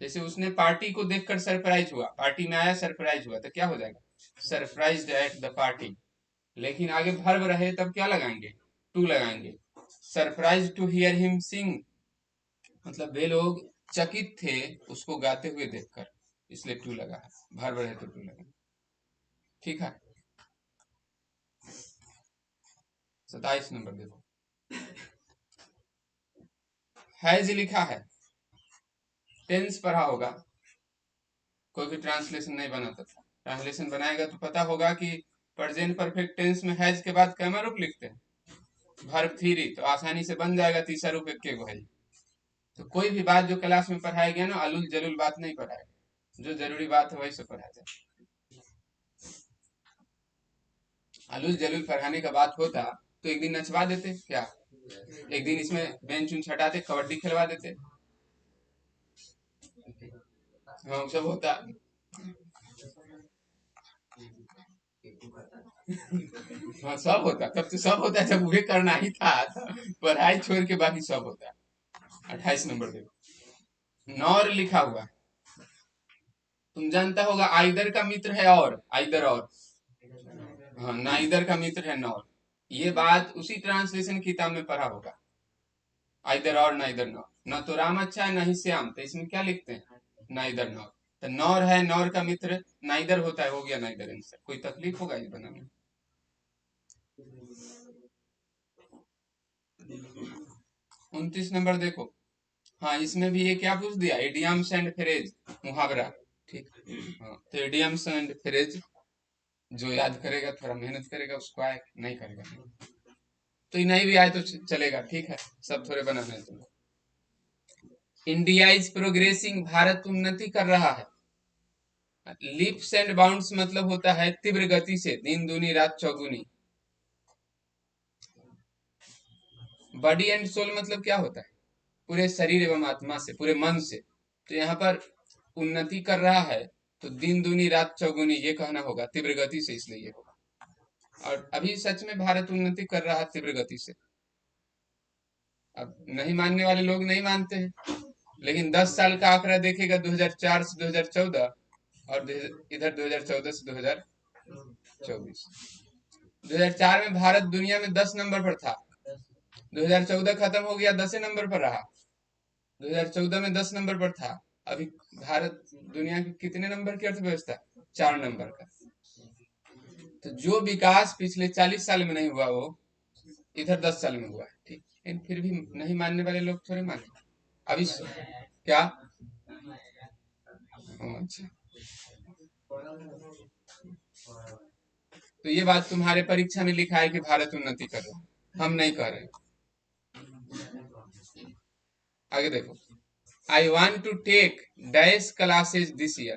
जैसे उसने पार्टी को देखकर सरप्राइज हुआ, पार्टी में आया सरप्राइज हुआ, तो क्या हो जाएगा, सरप्राइज्ड एट द पार्टी। लेकिन आगे वर्ब रहे तब क्या लगाएंगे, टू लगाएंगे। Surprise to hear him sing, मतलब वे लोग चकित थे उसको गाते हुए देखकर, इसलिए टू लगा है, वर्ब रहे तो टू लगा। ठीक है, 27 नंबर देखो, हैज लिखा है, टेंस पढ़ा होगा, कोई भी ट्रांसलेशन नहीं बनाता था, ट्रांसलेशन बनाएगा तो पता होगा कि प्रेजेंट परफेक्ट टेंस में हैज के बाद कैमा रूप लिखते हैं, वर्ब थ्री, तो आसानी से बन जाएगा तीसरा रूप एक के है। तो कोई भी बात जो क्लास में पढ़ाया गया ना, अलूल जलूल बात नहीं पढ़ाएगा, जो जरूरी बात है वही से पढ़ाया जाए। अलूल जलूल पढ़ाने का बात होता तो एक दिन नचवा देते क्या, एक दिन इसमें बेंच उंच हटाते, कबड्डी खिलवा देते। हाँ सब होता। हाँ सब होता, तब तो सब होता जब उहे करना ही था, पढ़ाई छोड़ के बाकी सब होता। 28 नंबर देखो, नॉर लिखा हुआ, तुम जानता होगा आइदर का मित्र है और, आइदर और, हाँ नाइदर का मित्र है नॉर। ये बात उसी ट्रांसलेशन किताब में पढ़ा होगा, आइदर और नाइदर नॉर। न तो राम अच्छा है, न ही श्याम, तो इसमें क्या लिखते हैं, नाइदर नॉर। तो नॉर है, नॉर का मित्र नाइदर होता है, हो गया नाइदर आंसर। कोई तकलीफ होगा ये बनाने, 29 नंबर देखो, हाँ इसमें भी ये क्या पूछ दिया, इडियम्स एंड फ्रेज, मुहावरा। ठीक, हाँ तो इडियम्स एंड फ्रेज जो याद करेगा थोड़ा मेहनत करेगा उसको आए, नहीं करेगा नहीं। तो ये नहीं भी आए तो चलेगा, ठीक है, सब थोड़े बनाना है तुमको। इंडिया इज प्रोग्रेसिंग, भारत उन्नति कर रहा है। लिप्स एंड बाउंड्स मतलब होता है तीव्र गति से, दिन दूनी रात चौगुनी। बॉडी एंड सोल मतलब क्या होता है, पूरे शरीर एवं आत्मा से, पूरे मन से। तो यहाँ पर उन्नति कर रहा है, तो दिन दूनी रात चौगुनी ये कहना होगा, तीव्र गति से, इसलिए ये होगा। और अभी सच में भारत उन्नति कर रहा है तीव्र गति से। अब नहीं मानने वाले लोग नहीं मानते हैं, लेकिन 10 साल का आंकड़ा देखेगा 2004 से 2014, और इधर 2014 से 2024। 2004 में भारत दुनिया में 10 नंबर पर था, 2014 खत्म हो गया 10 नंबर पर रहा, 2014 में 10 नंबर पर था। अभी भारत दुनिया के कितने नंबर की अर्थव्यवस्था, 4 नंबर का। तो जो विकास पिछले 40 साल में नहीं हुआ वो इधर 10 साल में हुआ है, ठीक। लेकिन फिर भी नहीं मानने वाले लोग थोड़े माने अभी क्या। अच्छा, तो ये बात तुम्हारे परीक्षा में लिखा है कि भारत उन्नति कर रहा है, हम नहीं कह रहे। आगे देखो, I want to take dash classes this year,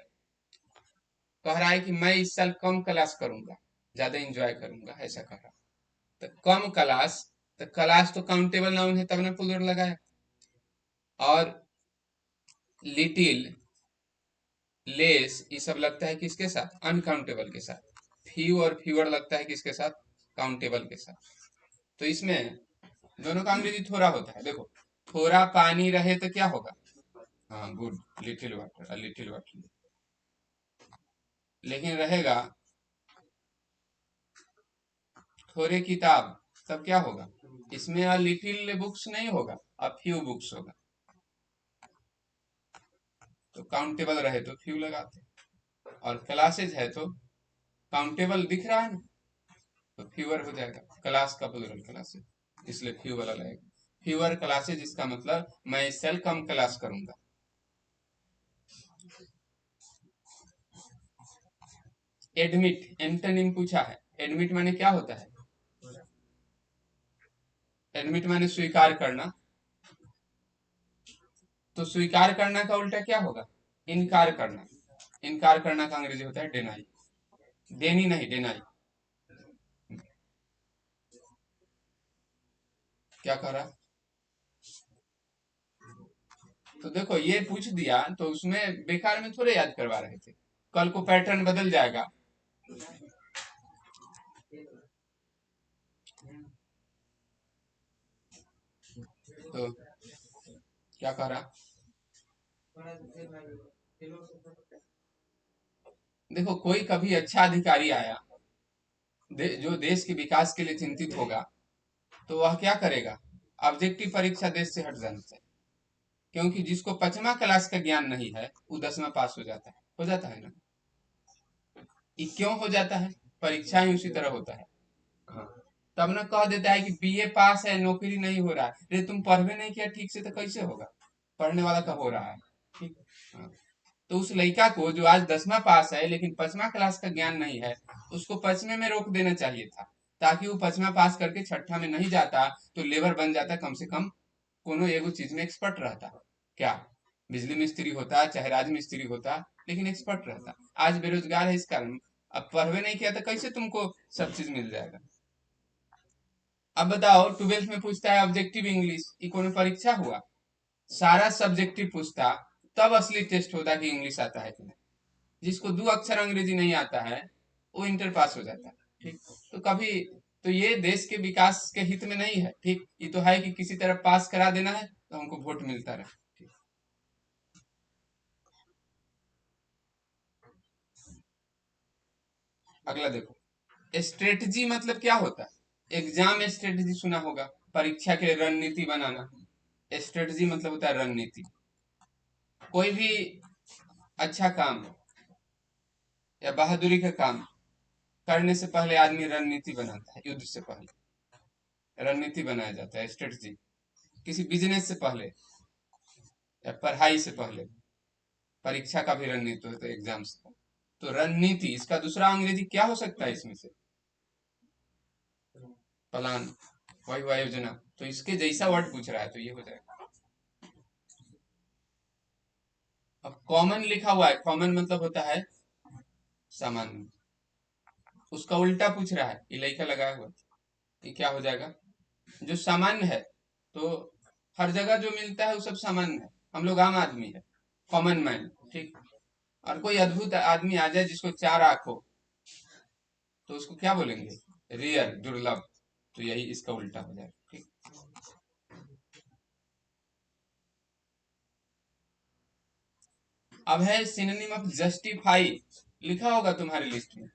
कह रहा है कि मैं इस साल कम क्लास करूंगा, ज्यादा इंजॉय करूंगा, ऐसा कहा। तो कम क्लास, तो क्लास तो काउंटेबल नाउन है, तब ने प्लूरल लगाया। और लिटिल, लेस, ये सब लगता है किसके साथ? अनकाउंटेबल के साथ। फ्यू और फ्यूअर लगता है किसके साथ? काउंटेबल के साथ। तो इसमें दोनों का अंग्रेजी थोड़ा होता है। देखो, थोड़ा पानी रहे तो क्या होगा? हाँ, good, little water, little water. लेकिन रहेगा थोड़े किताब, तब क्या होगा? इसमें अ लिटिल बुक्स नहीं होगा, अ फ्यू बुक्स होगा। तो काउंटेबल रहे तो फ्यू लगाते, और क्लासेज है तो काउंटेबल दिख रहा है ना, तो फ्यूअर हो जाएगा। क्लास का प्लूरल क्लासेज, इसलिए फ्यू वाला लगेगा। फ्यूअर क्लासेज, इसका मतलब मैं इस साल कम क्लास करूंगा। एडमिट, एंटोनिम पूछा है। एडमिट माने क्या होता है? एडमिट माने स्वीकार करना। तो स्वीकार करना का उल्टा क्या होगा? इनकार करना। इनकार करना का अंग्रेजी होता है डिनाई। देनी नहीं, डिनाई। क्या कह रहा? तो देखो, ये पूछ दिया तो उसमें बेकार में थोड़े याद करवा रहे थे, कल को पैटर्न बदल जाएगा। तो क्या कह रहा? देखो, कोई कभी अच्छा अधिकारी आया, जो देश के विकास के लिए चिंतित होगा, तो वह क्या करेगा? ऑब्जेक्टिव परीक्षा देश से हट जाना चाहिए। क्योंकि जिसको 5वां क्लास का ज्ञान नहीं है, वो 10वां पास हो जाता है ना। ये क्यों हो जाता है? परीक्षा ही उसी तरह होता है। हाँ। तब ना कह देता है कि बीए पास है, नौकरी नहीं हो रहा है। अरे तुम पढ़वे नहीं किया ठीक से, तो कैसे होगा? पढ़ने वाला का हो रहा है। ठीक। हाँ। तो उस लड़का को जो आज 10वां पास है लेकिन 5वां क्लास का ज्ञान नहीं है, उसको 5वें में रोक देना चाहिए था, ताकि वो 5वां पास करके छठा में नहीं जाता, तो लेबर बन जाता, कम से कम कोनो एगो चीज में एक्सपर्ट रहता। क्या? बिजली मिस्त्री होता, चाहे राज मिस्त्री होता, लेकिन एक्सपर्ट रहता। आज बेरोजगार है इस कारण। अब पढ़वे नहीं किया तो कैसे तुमको सब चीज मिल जाएगा? अब बताओ, 12th में पूछता है ऑब्जेक्टिव इंग्लिश, ये कोनो परीक्षा हुआ? सारा सब्जेक्टिव पूछता, तब असली टेस्ट होता कि इंग्लिश आता है कि नहीं। जिसको 2 अक्षर अंग्रेजी नहीं आता है, वो इंटर पास हो जाता है। ठीक। तो कभी, तो ये देश के विकास के हित में नहीं है। ठीक, ये तो है कि किसी तरह पास करा देना है तो हमको वोट मिलता रहे। ठीक। अगला देखो, स्ट्रेटजी मतलब क्या होता है? एग्जाम स्ट्रेटजी सुना होगा, परीक्षा के लिए रणनीति बनाना। स्ट्रेटजी मतलब होता है रणनीति। कोई भी अच्छा काम या बहादुरी का काम करने से पहले आदमी रणनीति बनाता है। युद्ध से पहले रणनीति बनाया जाता है, स्ट्रेटजी। किसी बिजनेस से पहले या पढ़ाई से पहले, परीक्षा का भी रणनीति होता है, एग्जाम्स का। तो रणनीति, इसका दूसरा अंग्रेजी क्या हो सकता है इसमें से? प्लान, वही हुआ योजना। तो इसके जैसा वर्ड पूछ रहा है तो ये हो जाएगा। अब कॉमन लिखा हुआ है, कॉमन मतलब होता है सामान्य। उसका उल्टा पूछ रहा है, ये लइका लगाया हुआ, ये क्या हो जाएगा? जो सामान्य है, तो हर जगह जो मिलता है वो सब सामान्य है। हम लोग आम आदमी है, कॉमन मैन। ठीक। और कोई अद्भुत आदमी आ जाए जिसको 4 आंख हो, तो उसको क्या बोलेंगे? रेयर, दुर्लभ। तो यही इसका उल्टा हो जाएगा। ठीक। अब है सिनोनिम ऑफ जस्टिफाई, लिखा होगा तुम्हारे लिस्ट में।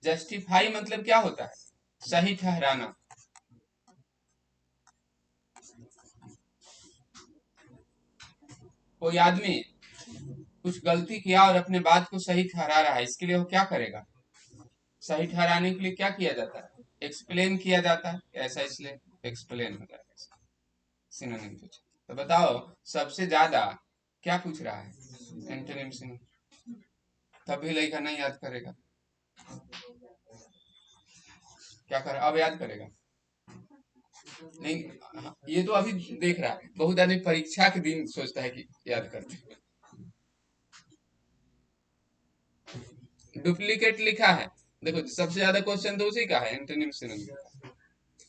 जस्टिफाई मतलब क्या होता है? सही ठहराना। कोई आदमी कुछ गलती किया और अपने बात को सही ठहरा रहा है, इसके लिए वो क्या करेगा? सही ठहराने के लिए क्या किया जाता है? एक्सप्लेन किया जाता है। ऐसा, इसलिए एक्सप्लेन हो जाएगा। सिनोनिम पूछा तो बताओ, सबसे ज्यादा क्या पूछ रहा है? Antonym synonym. तभी लड़का नहीं याद करेगा। क्या कर, अब याद करेगा? नहीं। हाँ, ये तो अभी देख रहा है, बहुत आदमी परीक्षा के दिन सोचता है कि याद करते। डुप्लीकेट लिखा है, देखो सबसे ज्यादा क्वेश्चन तो उसी का है, एंटोनिम सिनोनिम का।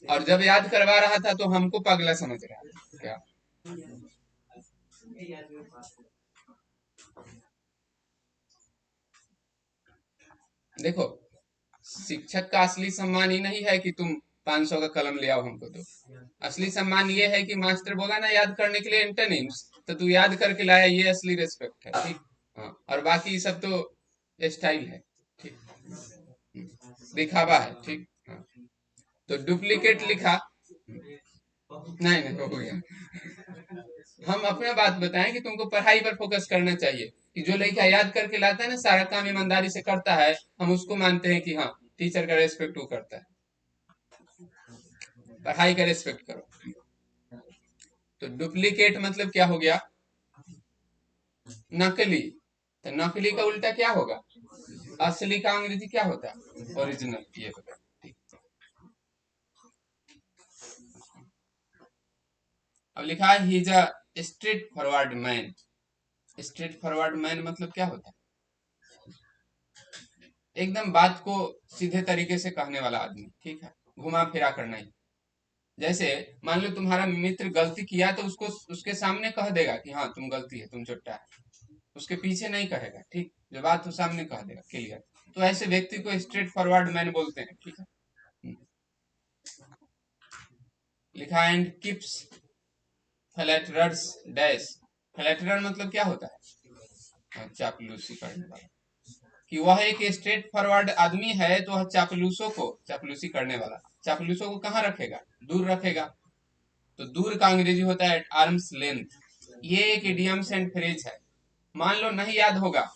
और जब याद करवा रहा था तो हमको पगला समझ रहा था क्या। देखो शिक्षक का असली सम्मान ये नहीं है कि तुम 500 का कलम ले आओ हमको दो। असली सम्मान ये है कि मास्टर बोला ना याद करने के लिए एंटोनिम्स, तो तू याद करके लाया, ये असली रेस्पेक्ट है, ठीक। हाँ, और बाकी सब तो स्टाइल है, ठीक। दिखावा है, ठीक। हाँ, तो डुप्लीकेट लिखा। नहीं नहीं, हो गया। हम अपना बात बताएं कि तुमको पढ़ाई पर फोकस करना चाहिए, कि जो लड़का याद करके लाता है ना, सारा काम ईमानदारी से करता है, हम उसको मानते हैं कि हाँ टीचर का रेस्पेक्ट वो करता है। पढ़ाई का रेस्पेक्ट करो। तो डुप्लीकेट मतलब क्या हो गया, नकली। तो नकली का उल्टा क्या होगा, असली का अंग्रेजी क्या होता है, ओरिजिनल, ये होगा, ठीक। अब लिखा है he is a straight forward man. Straight forward man मतलब क्या होता है, एकदम बात को सीधे तरीके से कहने वाला आदमी, ठीक है, घुमा फिरा कर नहीं। जैसे मान लो तुम्हारा मित्र गलती किया तो उसको उसके सामने कह देगा कि हाँ तुम गलती है, तुम चुट्टा है, उसके पीछे नहीं कहेगा, ठीक। जो बात तो सामने कह देगा, क्लियर। तो ऐसे व्यक्ति को स्ट्रेट फॉरवर्ड मैन बोलते हैं, ठीक है। लिखा एंड किप्स फ्लैटरर्स डैश। फ्लैटरर मतलब क्या होता है, चापलूसी करने वाला। कि वह एक स्ट्रेट फॉरवर्ड आदमी है तो वह चापलूसों को, चापलूसी करने वाला चापलूसों को कहाँ रखेगा, दूर रखेगा। तो दूर का अंग्रेजी होता है आर्म्स लेंथ। ये एक इडियम्स एंड फ्रेज है। मान लो नहीं याद होगा,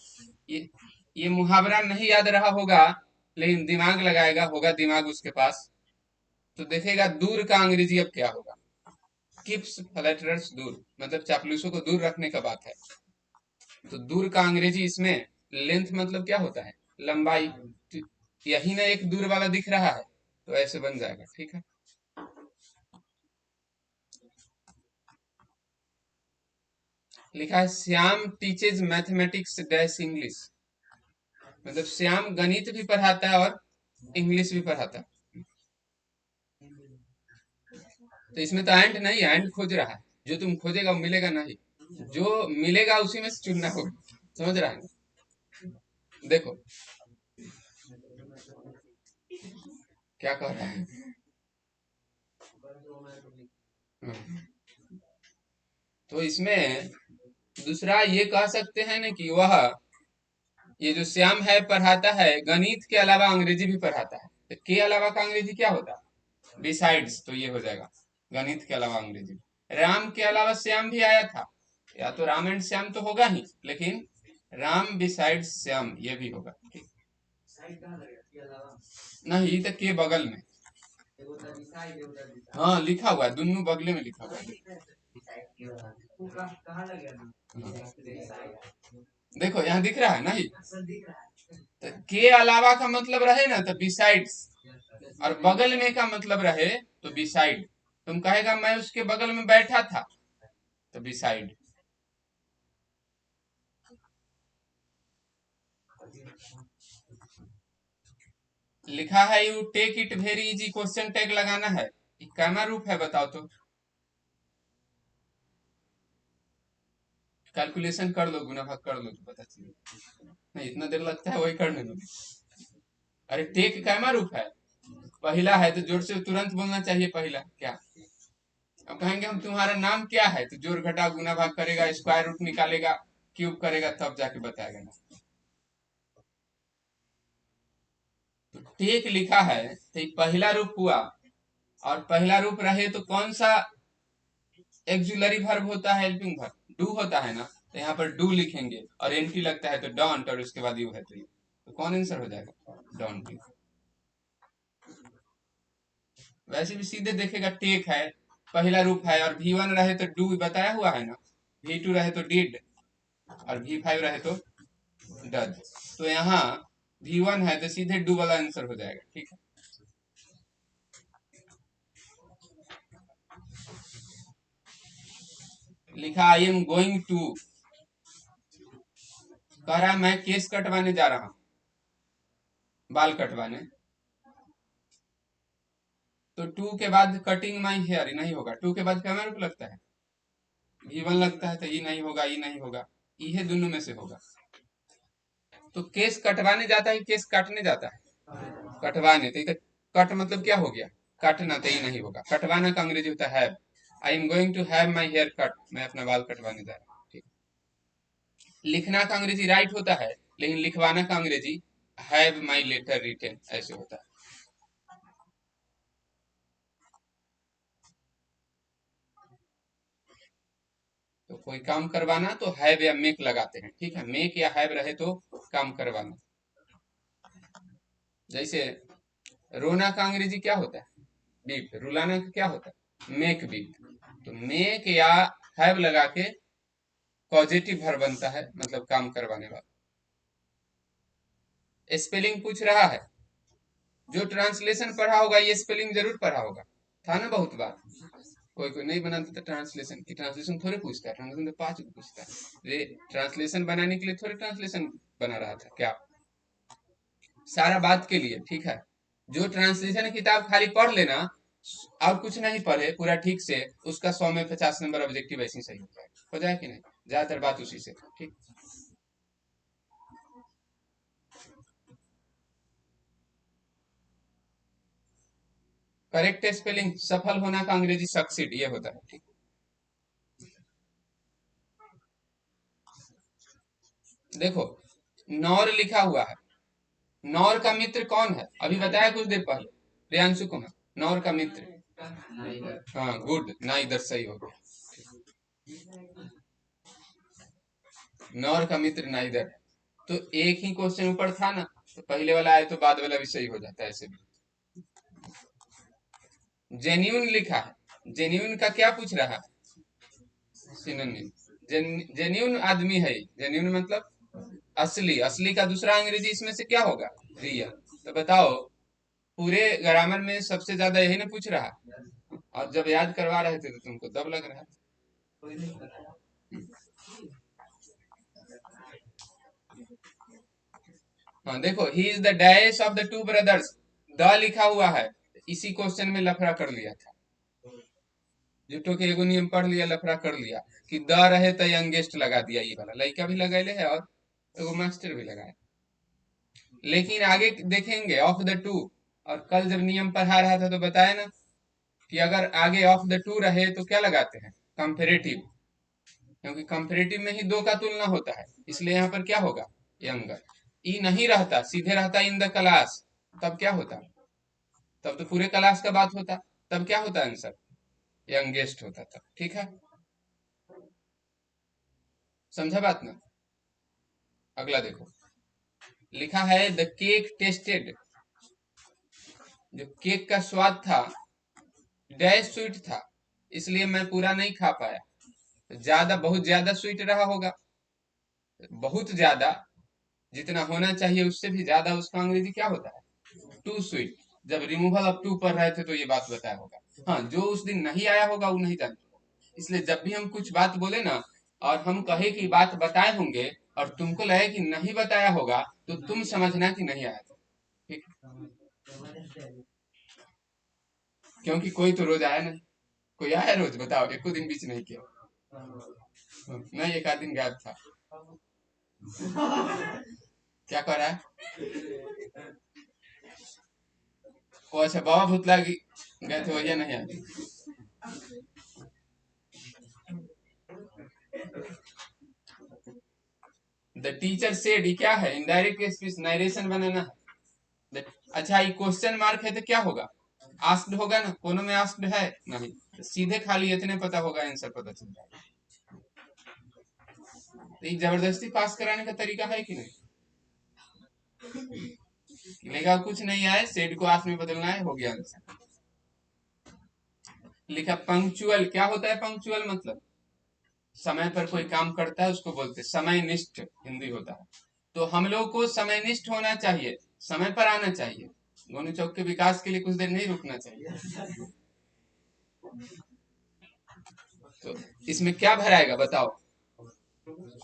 ये ये मुहावरा नहीं याद रहा होगा, लेकिन दिमाग लगाएगा, होगा दिमाग उसके पास, तो देखेगा दूर का अंग्रेजी अब क्या होगा। किप्स फ्लैटरर्स, दूर मतलब चापलूसों को दूर रखने का बात है। तो दूर का अंग्रेजी इसमें लेंथ मतलब क्या होता है, लंबाई। तो यही ना एक दूर वाला दिख रहा है, तो ऐसे बन जाएगा, ठीक है। लिखा है Shyam teaches mathematics dash English. मतलब श्याम गणित भी पढ़ाता है और इंग्लिश भी पढ़ाता है। तो इसमें तो एंड नहीं है, एंड खोज रहा है। जो तुम खोजेगा वो मिलेगा नहीं, जो मिलेगा उसी में से चुनना होगा, समझ रहा है ना। देखो क्या कह रहा है। तो इसमें दूसरा ये कह सकते हैं ना कि वह, ये जो श्याम है पढ़ाता है गणित के अलावा अंग्रेजी भी पढ़ाता है। तो के अलावा का अंग्रेजी क्या होता है, बिसाइड्स, तो ये हो जाएगा गणित के अलावा अंग्रेजी। राम के अलावा श्याम भी आया था, या तो राम एंड श्याम तो होगा ही, लेकिन राम बिसाइड श्याम ये भी होगा, ठीक। नहीं तो के बगल में, हाँ लिखा हुआ है, दोनों बगले में लिखा हुआ है। देखो यहाँ दिख रहा है नहीं, तो के अलावा का मतलब रहे ना तो बिसाइड्स, और बगल में का मतलब रहे तो बिसाइड। तुम कहेगा मैं उसके बगल में बैठा था, तो बिसाइड। लिखा है you take it very easy, question tag लगाना है। कैमा रूप है बताओ तो, कैलकुलेशन कर लो, गुना भाग कर लो तो पता चले। नहीं इतना देर लगता है वही करने में। अरे टेक कैमा रूप है, पहला है तो जोर से तुरंत बोलना चाहिए, पहला क्या। अब कहेंगे हम तुम्हारा नाम क्या है, तो जोड़ घटा गुना भाग करेगा, स्क्वायर रूट निकालेगा, क्यूब करेगा, तब जाके बताएगा ना। तो टेक लिखा है तो पहला रूप हुआ, और पहला रूप रहे तो कौन सा एक्जुलरी वर्ब होता है, हेल्पिंग वर्ब डू होता है ना। तो यहाँ पर डू लिखेंगे और एनटी लगता है तो डोंट, और उसके बाद यू है तो यू, तो कौन आंसर हो जाएगा, डोंट। वैसे भी सीधे देखेगा टेक है, पहला रूप है, और V1 रहे तो डू बताया हुआ है ना, V2 रहे तो डिड, और V5 रहे तो डज। तो यहाँ V1 है तो सीधे डू वाला आंसर हो जाएगा, ठीक है। लिखा आई एम गोइंग टू, कह रहा मैं केस कटवाने जा रहा हूँ। बाल कटवाने, तो टू के बाद कटिंग माई हेयर नहीं होगा, टू के बाद क्या रूप लगता है, गिवन लगता है, तो ये नहीं होगा, ये नहीं होगा, ये दोनों में से होगा। तो केस कटवाने जाता है, केस काटने जाता है, कटवाने, तो कट मतलब क्या हो गया, काटना, तो ये नहीं होगा। कटवाना का अंग्रेजी होता है have, I am going to have my hair cut, मैं अपना बाल कटवाने जा रहा हूँ, ठीक। लिखना का अंग्रेजी राइट होता है, लेकिन लिखवाना का अंग्रेजी हैव माई लेटर रिटेन ऐसे होता है। तो कोई काम करवाना तो हैव या मेक लगाते हैं, ठीक है, मेक या हैव रहे तो काम करवाना। जैसे रोना का अंग्रेजी क्या होता है, बीप, रुलाना का क्या होता है, मेक बीप। तो मेक या हैव लगा के पॉजिटिव वर्ब बनता है, मतलब काम करवाने वाला। स्पेलिंग पूछ रहा है, जो ट्रांसलेशन पढ़ा होगा ये स्पेलिंग जरूर पढ़ा होगा, था ना बहुत बार। कोई कोई नहीं बनाता था ट्रांसलेशन की, ट्रांसलेशन थोड़े पूछता है, ट्रांसलेशन तो 5 पूछता है। ये ट्रांसलेशन बनाने के लिए थोड़े ट्रांसलेशन बना रहा था क्या, सारा बात के लिए, ठीक है। जो ट्रांसलेशन किताब खाली पढ़ लेना और कुछ नहीं पढ़े पूरा ठीक से, उसका 100 में 50 नंबर ऑब्जेक्टिव ऐसे ही सही हो जाए कि नहीं, ज्यादातर बात उसी से, ठीक। करेक्ट स्पेलिंग, सफल होना का अंग्रेजी सक्सीड ये होता है, ठीक। देखो नौर लिखा हुआ है, नौर का मित्र कौन है, अभी बताया कुछ देर पहले प्रियांशु कुमार, नौर का मित्र, हाँ गुड, ना इधर सही हो गया, नौर का मित्र ना इधर। तो एक ही क्वेश्चन ऊपर था ना, तो पहले वाला आए तो बाद वाला भी सही हो जाता है ऐसे भी। जेन्यून लिखा है, जेन्यून का क्या पूछ रहा है, सिनोनिम। जेन्यून आदमी है, जेन्यून मतलब असली, असली का दूसरा अंग्रेजी इसमें से क्या होगा, रियल। तो बताओ पूरे ग्रामर में सबसे ज्यादा यही ना पूछ रहा है, और जब याद करवा रहे थे तो तुमको तब लग रहा है। हाँ देखो, he is the dash of the two brothers, the लिखा हुआ है, इसी क्वेश्चन में लफड़ा कर लिया था, जुटो के एगो नियम पढ़ लिया, लफड़ा कर लिया कि द रहे तो यंगेस्ट लगा दिया, ये वाला लड़का भी लगाए है और एगो मास्टर भी लगाए। लेकिन आगे देखेंगे ऑफ द टू, और कल जब नियम पढ़ा रहा था तो बताया ना कि अगर आगे ऑफ द टू रहे तो क्या लगाते हैं, कंपेरेटिव, क्योंकि कंपेरेटिव में ही दो का तुलना होता है, इसलिए यहाँ पर क्या होगा, यंगर। ई नहीं रहता, सीधे रहता इन द क्लास, तब क्या होता, तब तो पूरे क्लास का बात होता, तब क्या होता आंसर, यंगेस्ट होता तब, ठीक है। समझा बात ना। अगला देखो, लिखा है द केक टेस्टेड, जो केक का स्वाद था डैश स्वीट था, इसलिए मैं पूरा नहीं खा पाया, तो ज्यादा, बहुत ज्यादा स्वीट रहा होगा, बहुत ज्यादा, जितना होना चाहिए उससे भी ज्यादा, उसका अंग्रेजी क्या होता है, टू स्वीट। जब रिमूवल ऑफ टू पढ़ रहे थे तो ये बात बताया होगा। हाँ, जो उस दिन नहीं आया होगा वो नहीं जानता, इसलिए जब भी हम कुछ बात बोले ना और हम कहे कि बात बताए होंगे और तुमको लगे कि नहीं बताया होगा, तो तुम समझना कि नहीं आया था, ठीक। क्योंकि कोई तो रोज आया नहीं, कोई आया रोज, बताओ, एक दिन बीच नहीं किया, नहीं एक आध दिन गायब था। क्या कर रहा है वो, अच्छा बाबा भूतला गए थे, वजह नहीं आती। द टीचर सेड, ये क्या है, इनडायरेक्ट स्पीच, नरेशन बनाना है। अच्छा ये क्वेश्चन मार्क है तो क्या होगा, आस्क्ड होगा ना, कोनो में आस्क्ड है नहीं, तो सीधे खाली इतने पता होगा, आंसर पता चल जाएगा। तो ये जबरदस्ती पास कराने का तरीका है कि नहीं, लिखा कुछ नहीं आए, सेड को आस्क में बदलना है, हो गया आंसर। लिखा पंक्चुअल, क्या होता है पंक्चुअल, मतलब समय पर कोई काम करता है उसको बोलते समय निष्ठ, हिंदी होता है। तो हम लोग को समय निष्ठ होना चाहिए, समय पर आना चाहिए, गोनू चौक के विकास के लिए कुछ देर नहीं रुकना चाहिए। तो इसमें क्या भराएगा बताओ,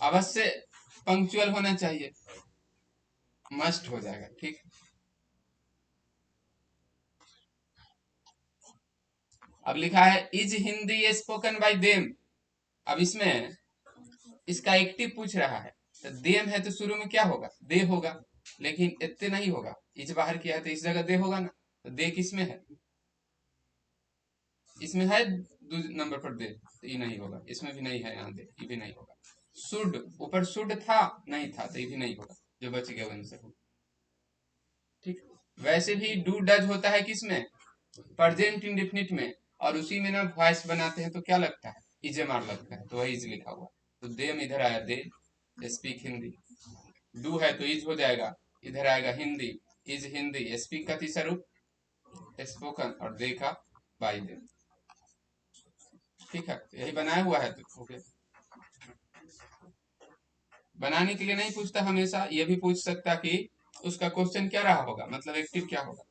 अवश्य पंक्चुअल होना चाहिए, मस्ट हो जाएगा, ठीक। अब लिखा है is Hindi spoken by them. अब इसमें इसका एक्टिव पूछ रहा है, तो देम है तो शुरू में क्या होगा, दे होगा, लेकिन इतने नहीं होगा, इज बाहर किया है तो इस जगह दे होगा ना, तो दे किसमें है, इसमें है नंबर पर दे, तो ये नहीं होगा, इसमें भी नहीं है, यहाँ दे, ये भी नहीं होगा। शुड, ऊपर शुड था, नहीं था, तो ये भी नहीं होगा, जो बच गया वो आंसर। ठीक, वैसे भी डू डज होता है किसमें, प्रेजेंट इंडेफिनिट में, और उसी में ना वॉइस बनाते हैं तो क्या लगता है, इजेमार लगता है, तो वही इज लिखा हुआ, तो देम इधर आया, दे स्पीक हिंदी। डू है तो इज हो जाएगा, इधर आएगा हिंदी, इज हिंदी, स्पीक का तीसरा रूप स्पोकन, और दे का बाई दे। ठीक है, यही बनाया हुआ है, तो ओके। बनाने के लिए नहीं पूछता हमेशा, ये भी पूछ सकता कि उसका क्वेश्चन क्या रहा होगा, मतलब एक्टिव क्या होगा।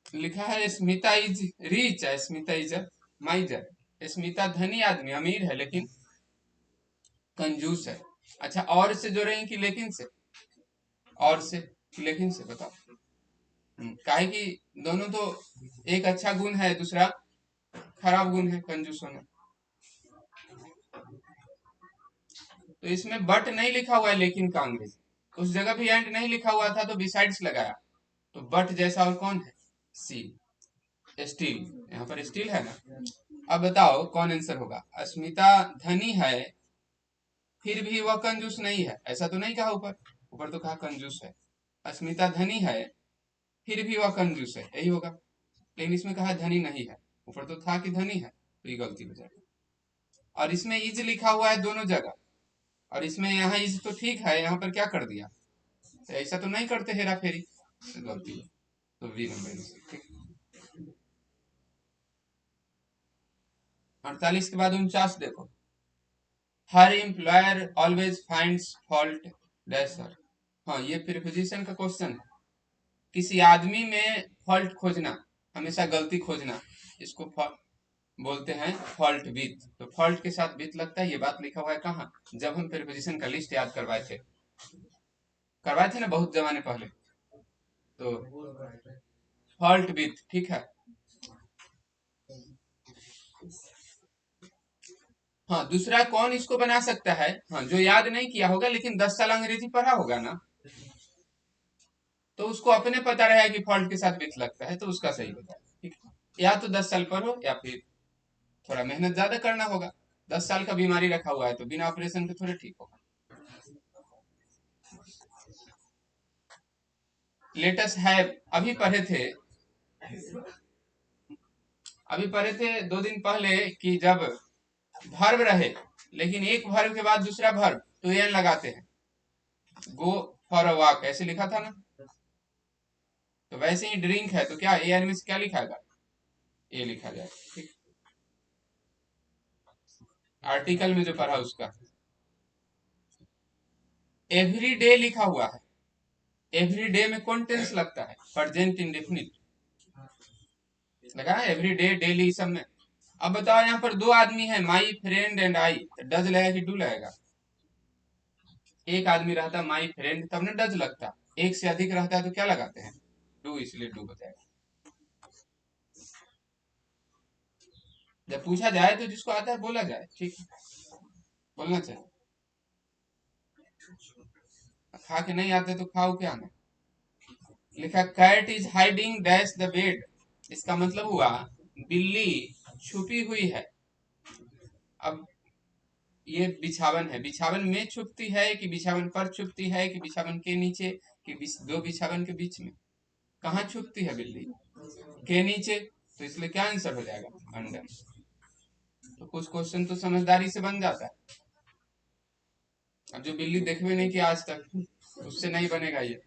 लिखा है Smita is rich, Smita is माइजर। Smita धनी आदमी, अमीर है, लेकिन कंजूस है। अच्छा, और से जोड़ेंगे कि लेकिन से, और से कि लेकिन से, बताओ। काहे कि दोनों तो एक अच्छा गुण है, दूसरा खराब गुण है, कंजूस होना। तो इसमें बट नहीं लिखा हुआ है, लेकिन का अंग्रेजी, उस जगह भी एंड नहीं लिखा हुआ था तो बिसाइड्स लगाया, तो बट जैसा और कौन है, सी, स्टील, यहाँ पर स्टील है ना। अब बताओ कौन आंसर होगा, अस्मिता धनी है फिर भी वह कंजूस नहीं है, ऐसा तो नहीं कहा ऊपर, ऊपर तो कहा कंजूस है। अस्मिता धनी है फिर भी वह कंजूस है, यही होगा, लेकिन इसमें कहा धनी नहीं है, ऊपर तो था कि धनी है, तो ये गलती हो जाएगी। और इसमें इज लिखा हुआ है दोनों जगह, और इसमें यहाँ इज तो ठीक है, यहाँ पर क्या कर दिया, तो ऐसा तो नहीं करते हेरा फेरी, तो गलती है, तो वी नंबर। ठीक, 48 के बाद 49 देखो, her employer always finds fault dash her. हाँ, ये प्रीपोजिशन का क्वेश्चन है, किसी आदमी में फॉल्ट खोजना, हमेशा गलती खोजना, इसको बोलते हैं फॉल्ट विथ, तो फॉल्ट के साथ विथ लगता है, ये बात लिखा हुआ है कहाँ, जब हम प्रीपोजिशन का लिस्ट याद करवाए थे ना बहुत जमाने पहले, तो फॉल्ट विथ, ठीक है। हाँ, दूसरा कौन इसको बना सकता है, हाँ, जो याद नहीं किया होगा लेकिन 10 साल अंग्रेजी पढ़ा होगा ना, तो उसको अपने पता रहा कि फॉल्ट के साथ विथ लगता है, तो उसका सही होता है। ठीक, या तो 10 साल पढ़ो, या फिर थोड़ा मेहनत ज्यादा करना होगा, 10 साल का बीमारी रखा हुआ है तो बिना ऑपरेशन के थोड़े ठीक होगा। लेटेस्ट है, अभी पढ़े थे, दो दिन पहले कि जब भर्व रहे लेकिन एक भर्व के बाद दूसरा भर्व, तो एन लगाते हैं, गो फॉर अ वॉक ऐसे लिखा था ना, तो वैसे ही ड्रिंक है तो क्या ए एन में से क्या लिखाएगा, ए लिखा जाए। ठीक, आर्टिकल में जो पढ़ा उसका, एवरी डे लिखा हुआ है, एवरी डे में कौन टेंस लगता है, प्रेजेंट इंडेफिनिट लगा है, एवरी डे डेली सब में। अब बताओ यहाँ पर दो आदमी है, माई फ्रेंड एंड आई, तो डज लगेगा कि डू लगेगा, एक आदमी रहता माई फ्रेंड तब ना डज लगता, एक से अधिक रहता है तो क्या लगाते हैं, डू, इसलिए डू बताएगा। जब पूछा जाए तो जिसको आता है बोला जाए, ठीक, बोलना चाहिए, खा के नहीं आते तो खाओ क्या ना। लिखा cat is hiding dash the bed, इसका मतलब हुआ बिल्ली छुपी हुई है। अब ये बिछावन है, बिछावन में छुपती है कि बिछावन पर छुपती है कि बिछावन के नीचे कि दो बिछावन के बीच में, कहाँ छुपती है बिल्ली, के नीचे, तो इसलिए क्या आंसर हो जाएगा, अंडर। तो कुछ क्वेश्चन तो समझदारी से बन जाता है, अब जो बिल्ली देखवे नहीं किया आज तक, उससे नहीं बनेगा ये।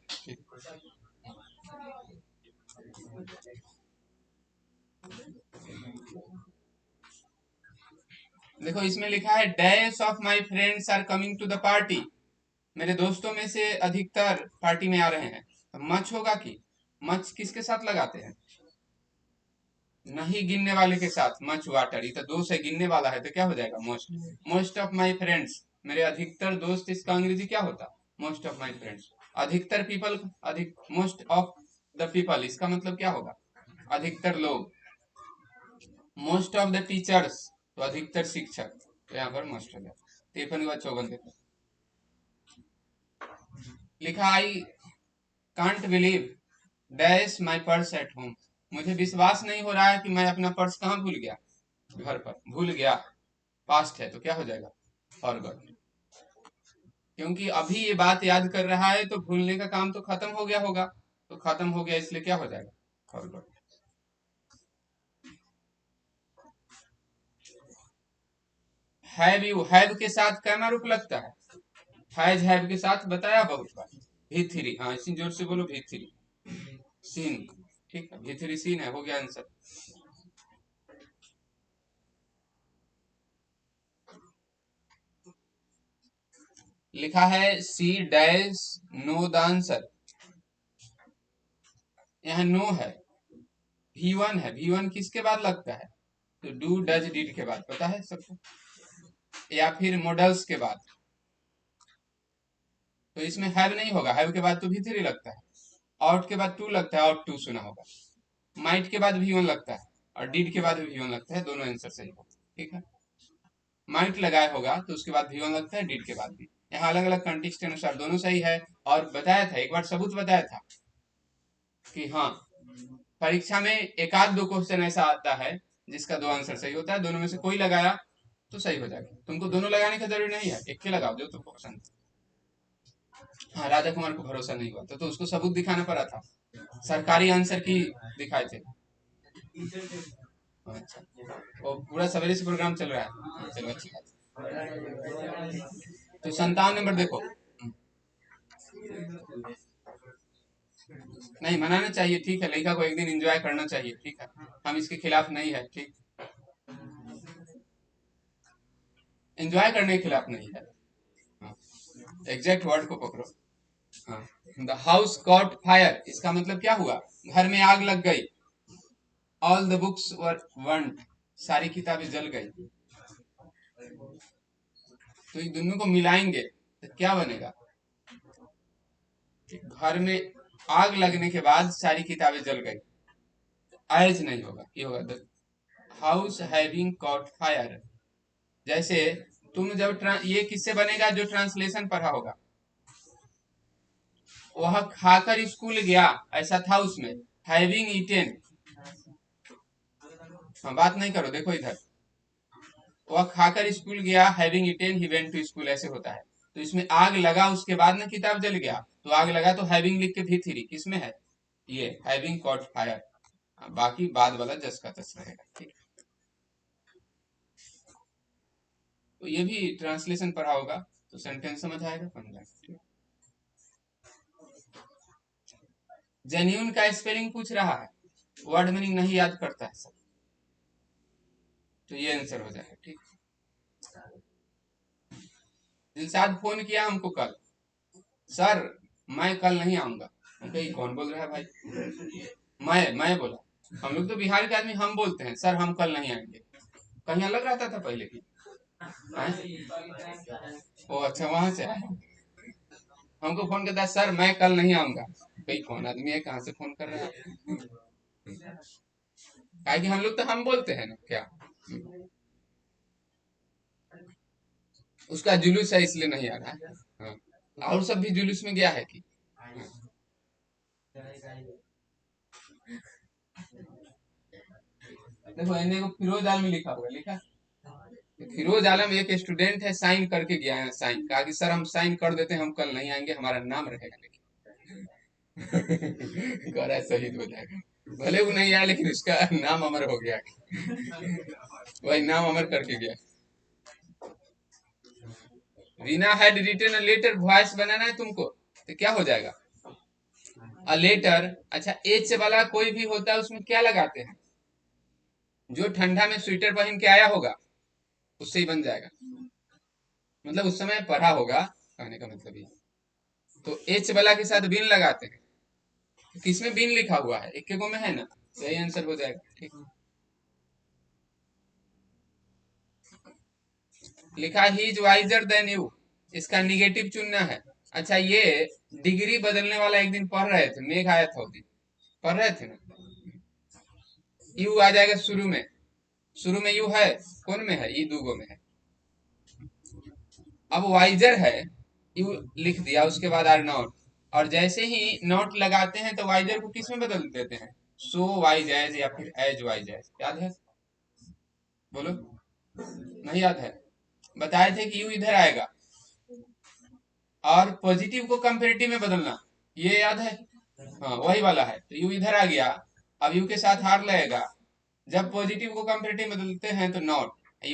देखो इसमें लिखा है dash of my friends are coming to the party, मेरे दोस्तों में से अधिकतर पार्टी में आ रहे हैं, मच होगा कि, मच किसके साथ लगाते हैं, नहीं गिनने वाले के साथ, मच वाटर, ये तो दो से गिनने वाला है तो क्या हो जाएगा, most. Most of my friends, मेरे अधिकतर दोस्त, इसका अंग्रेजी क्या होता, मोस्ट ऑफ माई फ्रेंड्स। अधिकतर पीपल, अधिक, मोस्ट ऑफ द पीपल, इसका मतलब क्या होगा, अधिकतर लोग, मोस्ट ऑफ द टीचर्स, तो अधिकतर शिक्षक, तो यहाँ पर मोस्ट हो जाए। 53 के बाद 54 देखो, लिखा I can't believe dash my purse at home. मुझे विश्वास नहीं हो रहा है कि मैं अपना पर्स कहाँ भूल गया, घर पर भूल गया। पास्ट है तो क्या हो जाएगा, फॉरगॉट। क्योंकि अभी ये बात याद कर रहा है तो भूलने का काम तो खत्म हो गया होगा, तो खत्म हो गया इसलिए क्या हो जाएगा, फॉरगॉट। हैव के साथ कैमा रूप लगता है, हैव के साथ बताया बहुत बार। V3, हाँ इसी जोर से बोलो, V3 सीन। ठीक है, V3 सीन है, हो गया आंसर। लिखा है she dash know the answer, यहाँ नो है, V1 है, V1 किसके बाद लगता है, तो डू डज डिड के बाद, पता है सबको, या फिर मॉडल्स के बाद। तो इसमें हैव नहीं होगा, हैव के बाद तो V3 लगता है, आउट के बाद टू लगता है, आउट टू सुना होगा, माइट के बाद V1 लगता है, और डिड के बाद भी V1 लगता है, दोनों आंसर सही होगा। ठीक है, माइट लगाया होगा तो उसके बाद V1 लगता है, डिड के बाद भी। यहाँ अलग अलग कंटेक्स्ट के अनुसार दोनों सही है। और बताया था, एक बार सबूत बताया था कि हाँ, परीक्षा में एक आध दो क्वेश्चन ऐसा आता है जिसका दो आंसर सही होता है, दोनों में से कोई लगाया तो सही हो जाएगा। तुमको दोनों लगाने की जरूरी नहीं है, एक के लगाओ जो तुमको पसंद। हाँ, राधा कुमार को भरोसा नहीं हुआ तो उसको सबूत दिखाना पड़ा था, सरकारी आंसर की दिखाए थे। अच्छा, वो पूरा सवेरे से प्रोग्राम चल रहा है, चलो अच्छी बात। तो 57 नंबर देखो, नहीं मनाना चाहिए, ठीक है, लड़का को एक दिन एंजॉय करना चाहिए, ठीक है, हम इसके खिलाफ नहीं है, ठीक, एंजॉय करने के खिलाफ नहीं है। हाँ, एग्जैक्ट वर्ड को पकड़ो। हाँ, द हाउस कॉट फायर, इसका मतलब क्या हुआ, घर में आग लग गई। All the books were burned, सारी किताबें जल गई। तो इन दोनों को मिलाएंगे तो क्या बनेगा, घर में आग लगने के बाद सारी किताबें जल गई, एज नहीं होगा, ये होगा the house having cot fire. जैसे तुम जब ये किससे बनेगा, जो ट्रांसलेशन पढ़ा होगा, वह खाकर स्कूल गया, ऐसा था उसमें, हैविंग ईटेन। हाँ, बात नहीं करो, देखो इधर, वह खाकर स्कूल गया, having eaten he went to school, ऐसे होता है। तो इसमें आग लगा, उसके बाद ना किताब जल गया, तो आग लगा तो हैविंग लिख के V3 किसमें है, ये हैविंग कॉट फायर। बाकी बाद वाला जस का तस रहेगा, ठीक। तो ये भी ट्रांसलेशन पढ़ा होगा तो सेंटेंस समझ आएगा, बन जाएगा। जेन्यून का स्पेलिंग पूछ रहा है, वर्ड मीनिंग नहीं याद करता है सब, तो ये आंसर हो जाएगा, ठीक। दिलशाद फोन किया हमको कल, सर मैं कल नहीं आऊंगा। कहीं कौन बोल रहा है भाई, मैं बोला, हम लोग तो बिहार के आदमी, हम बोलते हैं सर हम कल नहीं आएंगे, कहीं अलग रहता था पहले की। ओ अच्छा, वहां से आया, हमको फोन करता है सर मैं कल नहीं आऊंगा, भाई कौन आदमी है, कहाँ से फोन कर रहा है। क्या कि हम लोग तो हम बोलते हैं ना क्या, उसका जुलूस है इसलिए नहीं आ रहा है। हाँ, और सब भी जुलूस में गया है कि, देखो इन्हें को फिरोज आलम लिखा होगा, लिखा, फिरोज आलम एक स्टूडेंट है, साइन करके गया है, साइन कहा कि सर हम साइन कर देते हैं, हम कल नहीं आएंगे, हमारा नाम रहेगा लेकिन। कह रहा है शहीद हो जाएगा, भले वो नहीं आया लेकिन उसका नाम अमर हो गया, वही नाम अमर करके गया। Reena had written a letter, voice बनाना है तुमको, तो क्या हो जाएगा, अ लेटर। अच्छा, एच वाला कोई भी होता है उसमें क्या लगाते हैं, जो ठंडा में स्वेटर पहन के आया होगा उससे ही बन जाएगा, मतलब उस समय पढ़ा होगा, कहने का मतलब ये। तो एच वाला के साथ बिन लगाते हैं, तो किसमें बिन लिखा हुआ है, एक को में है ना, सही आंसर हो जाएगा, ठीक। लिखा he is visor then you, इसका निगेटिव चुनना है। अच्छा, ये डिग्री बदलने वाला एक दिन पढ़ रहे थे, मेघ आया था उस दिन, पढ़ रहे थे ना, यू आ जाएगा शुरू में, शुरू में यू है, कौन में है, ई दूगो में है। अब वाइजर है, यू लिख दिया, उसके बाद आर नॉट, और जैसे ही नॉट लगाते हैं तो वाइजर को किस में बदल देते हैं, सो वाइज एज या फिर एज वाइज एज। याद है, बोलो, नहीं याद है, बताए थे कि यू इधर आएगा और पॉजिटिव को कंपेरेटिव में बदलना, ये याद है, हाँ वही वाला है। तो यू इधर आ गया, अब यू के साथ हार लगेगा, जब पॉजिटिव को कंपेरेटिव में बदलते हैं तो नॉट,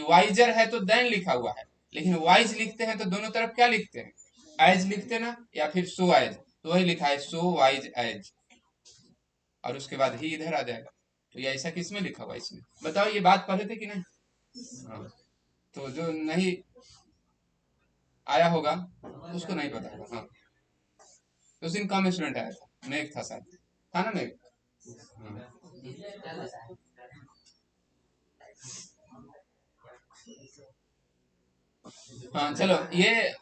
वाइजर है तो देन लिखा हुआ है, लेकिन वाइज लिखते हैं तो दोनों तरफ क्या लिखते हैं, एज लिखते ना, या फिर सो एज, तो वही लिखा है सो वाइज एज, और उसके बाद ही इधर आ जाएगा। तो ये ऐसा किस में लिखा हुआ है, इसमें बताओ, ये बात पढ़े थे कि नहीं, हाँ। तो जो नहीं आया होगा उसको नहीं पता होगा, हाँ। उस दिन कम स्टूडेंट आया था, मेघ था शायद, था ना मेघ, हाँ। हाँ चलो, ये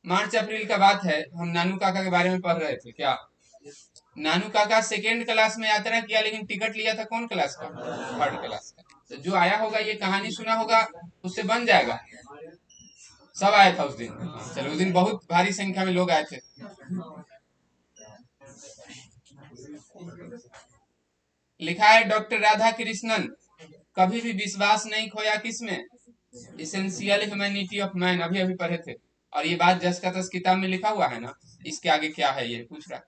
मार्च अप्रैल का बात है, हम नानू काका के बारे में पढ़ रहे थे क्या। नानू काका सेकेंड क्लास में यात्रा किया, लेकिन टिकट लिया था कौन क्लास का, थर्ड क्लास का। तो जो आया होगा, ये कहानी सुना होगा, उससे बन जाएगा। सब आया था उस दिन, हाँ, चलो उस दिन बहुत भारी संख्या में लोग आए थे। लिखा है डॉक्टर राधा कृष्णन, कभी भी विश्वास नहीं खोया किसमें, इसेंशियल ह्यूमैनिटी ऑफ मैन, अभी अभी पढ़े थे। और ये बात जस का तस किताब में लिखा हुआ है ना, इसके आगे क्या है ये पूछ रहा है।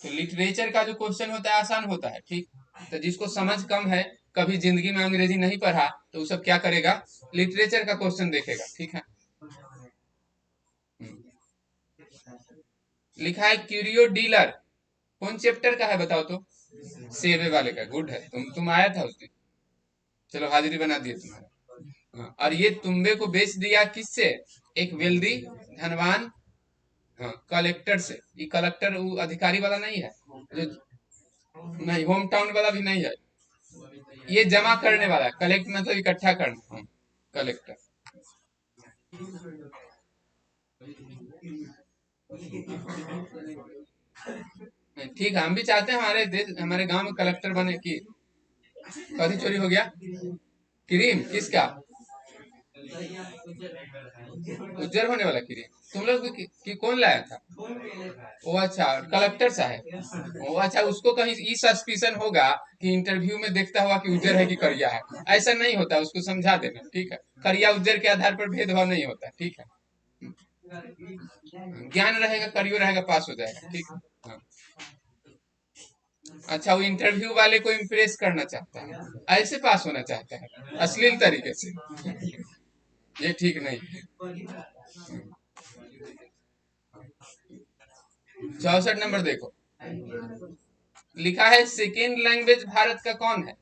तो लिटरेचर का जो क्वेश्चन होता है आसान होता है, ठीक। तो जिसको समझ कम है, कभी जिंदगी में अंग्रेजी नहीं पढ़ा, तो वो सब क्या करेगा, लिटरेचर का क्वेश्चन देखेगा, ठीक है। लिखा है क्यूरियो डीलर, कौन चैप्टर का है बताओ तो, सेवे वाले का, गुड है, तुम आया था उस दिन, चलो हाजिरी बना दिए तुम्हारा, हाँ। और ये तुम्बे को बेच दिया किससे, एक वेल्दी धनवान, हाँ, कलेक्टर से। ये कलेक्टर वो अधिकारी वाला नहीं है, जो, नहीं होम टाउन वाला भी नहीं है, ये जमा करने वाला है, कलेक्ट मतलब इकट्ठा करना, हाँ, कलेक्टर। ठीक है, हम भी चाहते हैं हमारे देश, हमारे गांव में कलेक्टर बने की। कभी चोरी हो गया, क्रीम किसका, उज्जर होने वाला क्रीम, तुम लोग की कौन लाया था, वो अच्छा कलेक्टर साहब, वो अच्छा, उसको कहीं ई सस्पिशन होगा कि इंटरव्यू में देखता हुआ कि उज्जर है कि करिया है, ऐसा नहीं होता, उसको समझा देना, ठीक है। करिया उज्जर के आधार पर भेदभाव नहीं होता, ठीक है। ज्ञान रहेगा, करियो रहेगा, पास हो जाएगा, ठीक है, हाँ। अच्छा, वो इंटरव्यू वाले को इम्प्रेस करना चाहता है, ऐसे पास होना चाहता है अश्लील तरीके से, ये ठीक नहीं है। 64 नंबर देखो, लिखा है सेकेंड लैंग्वेज भारत का कौन है,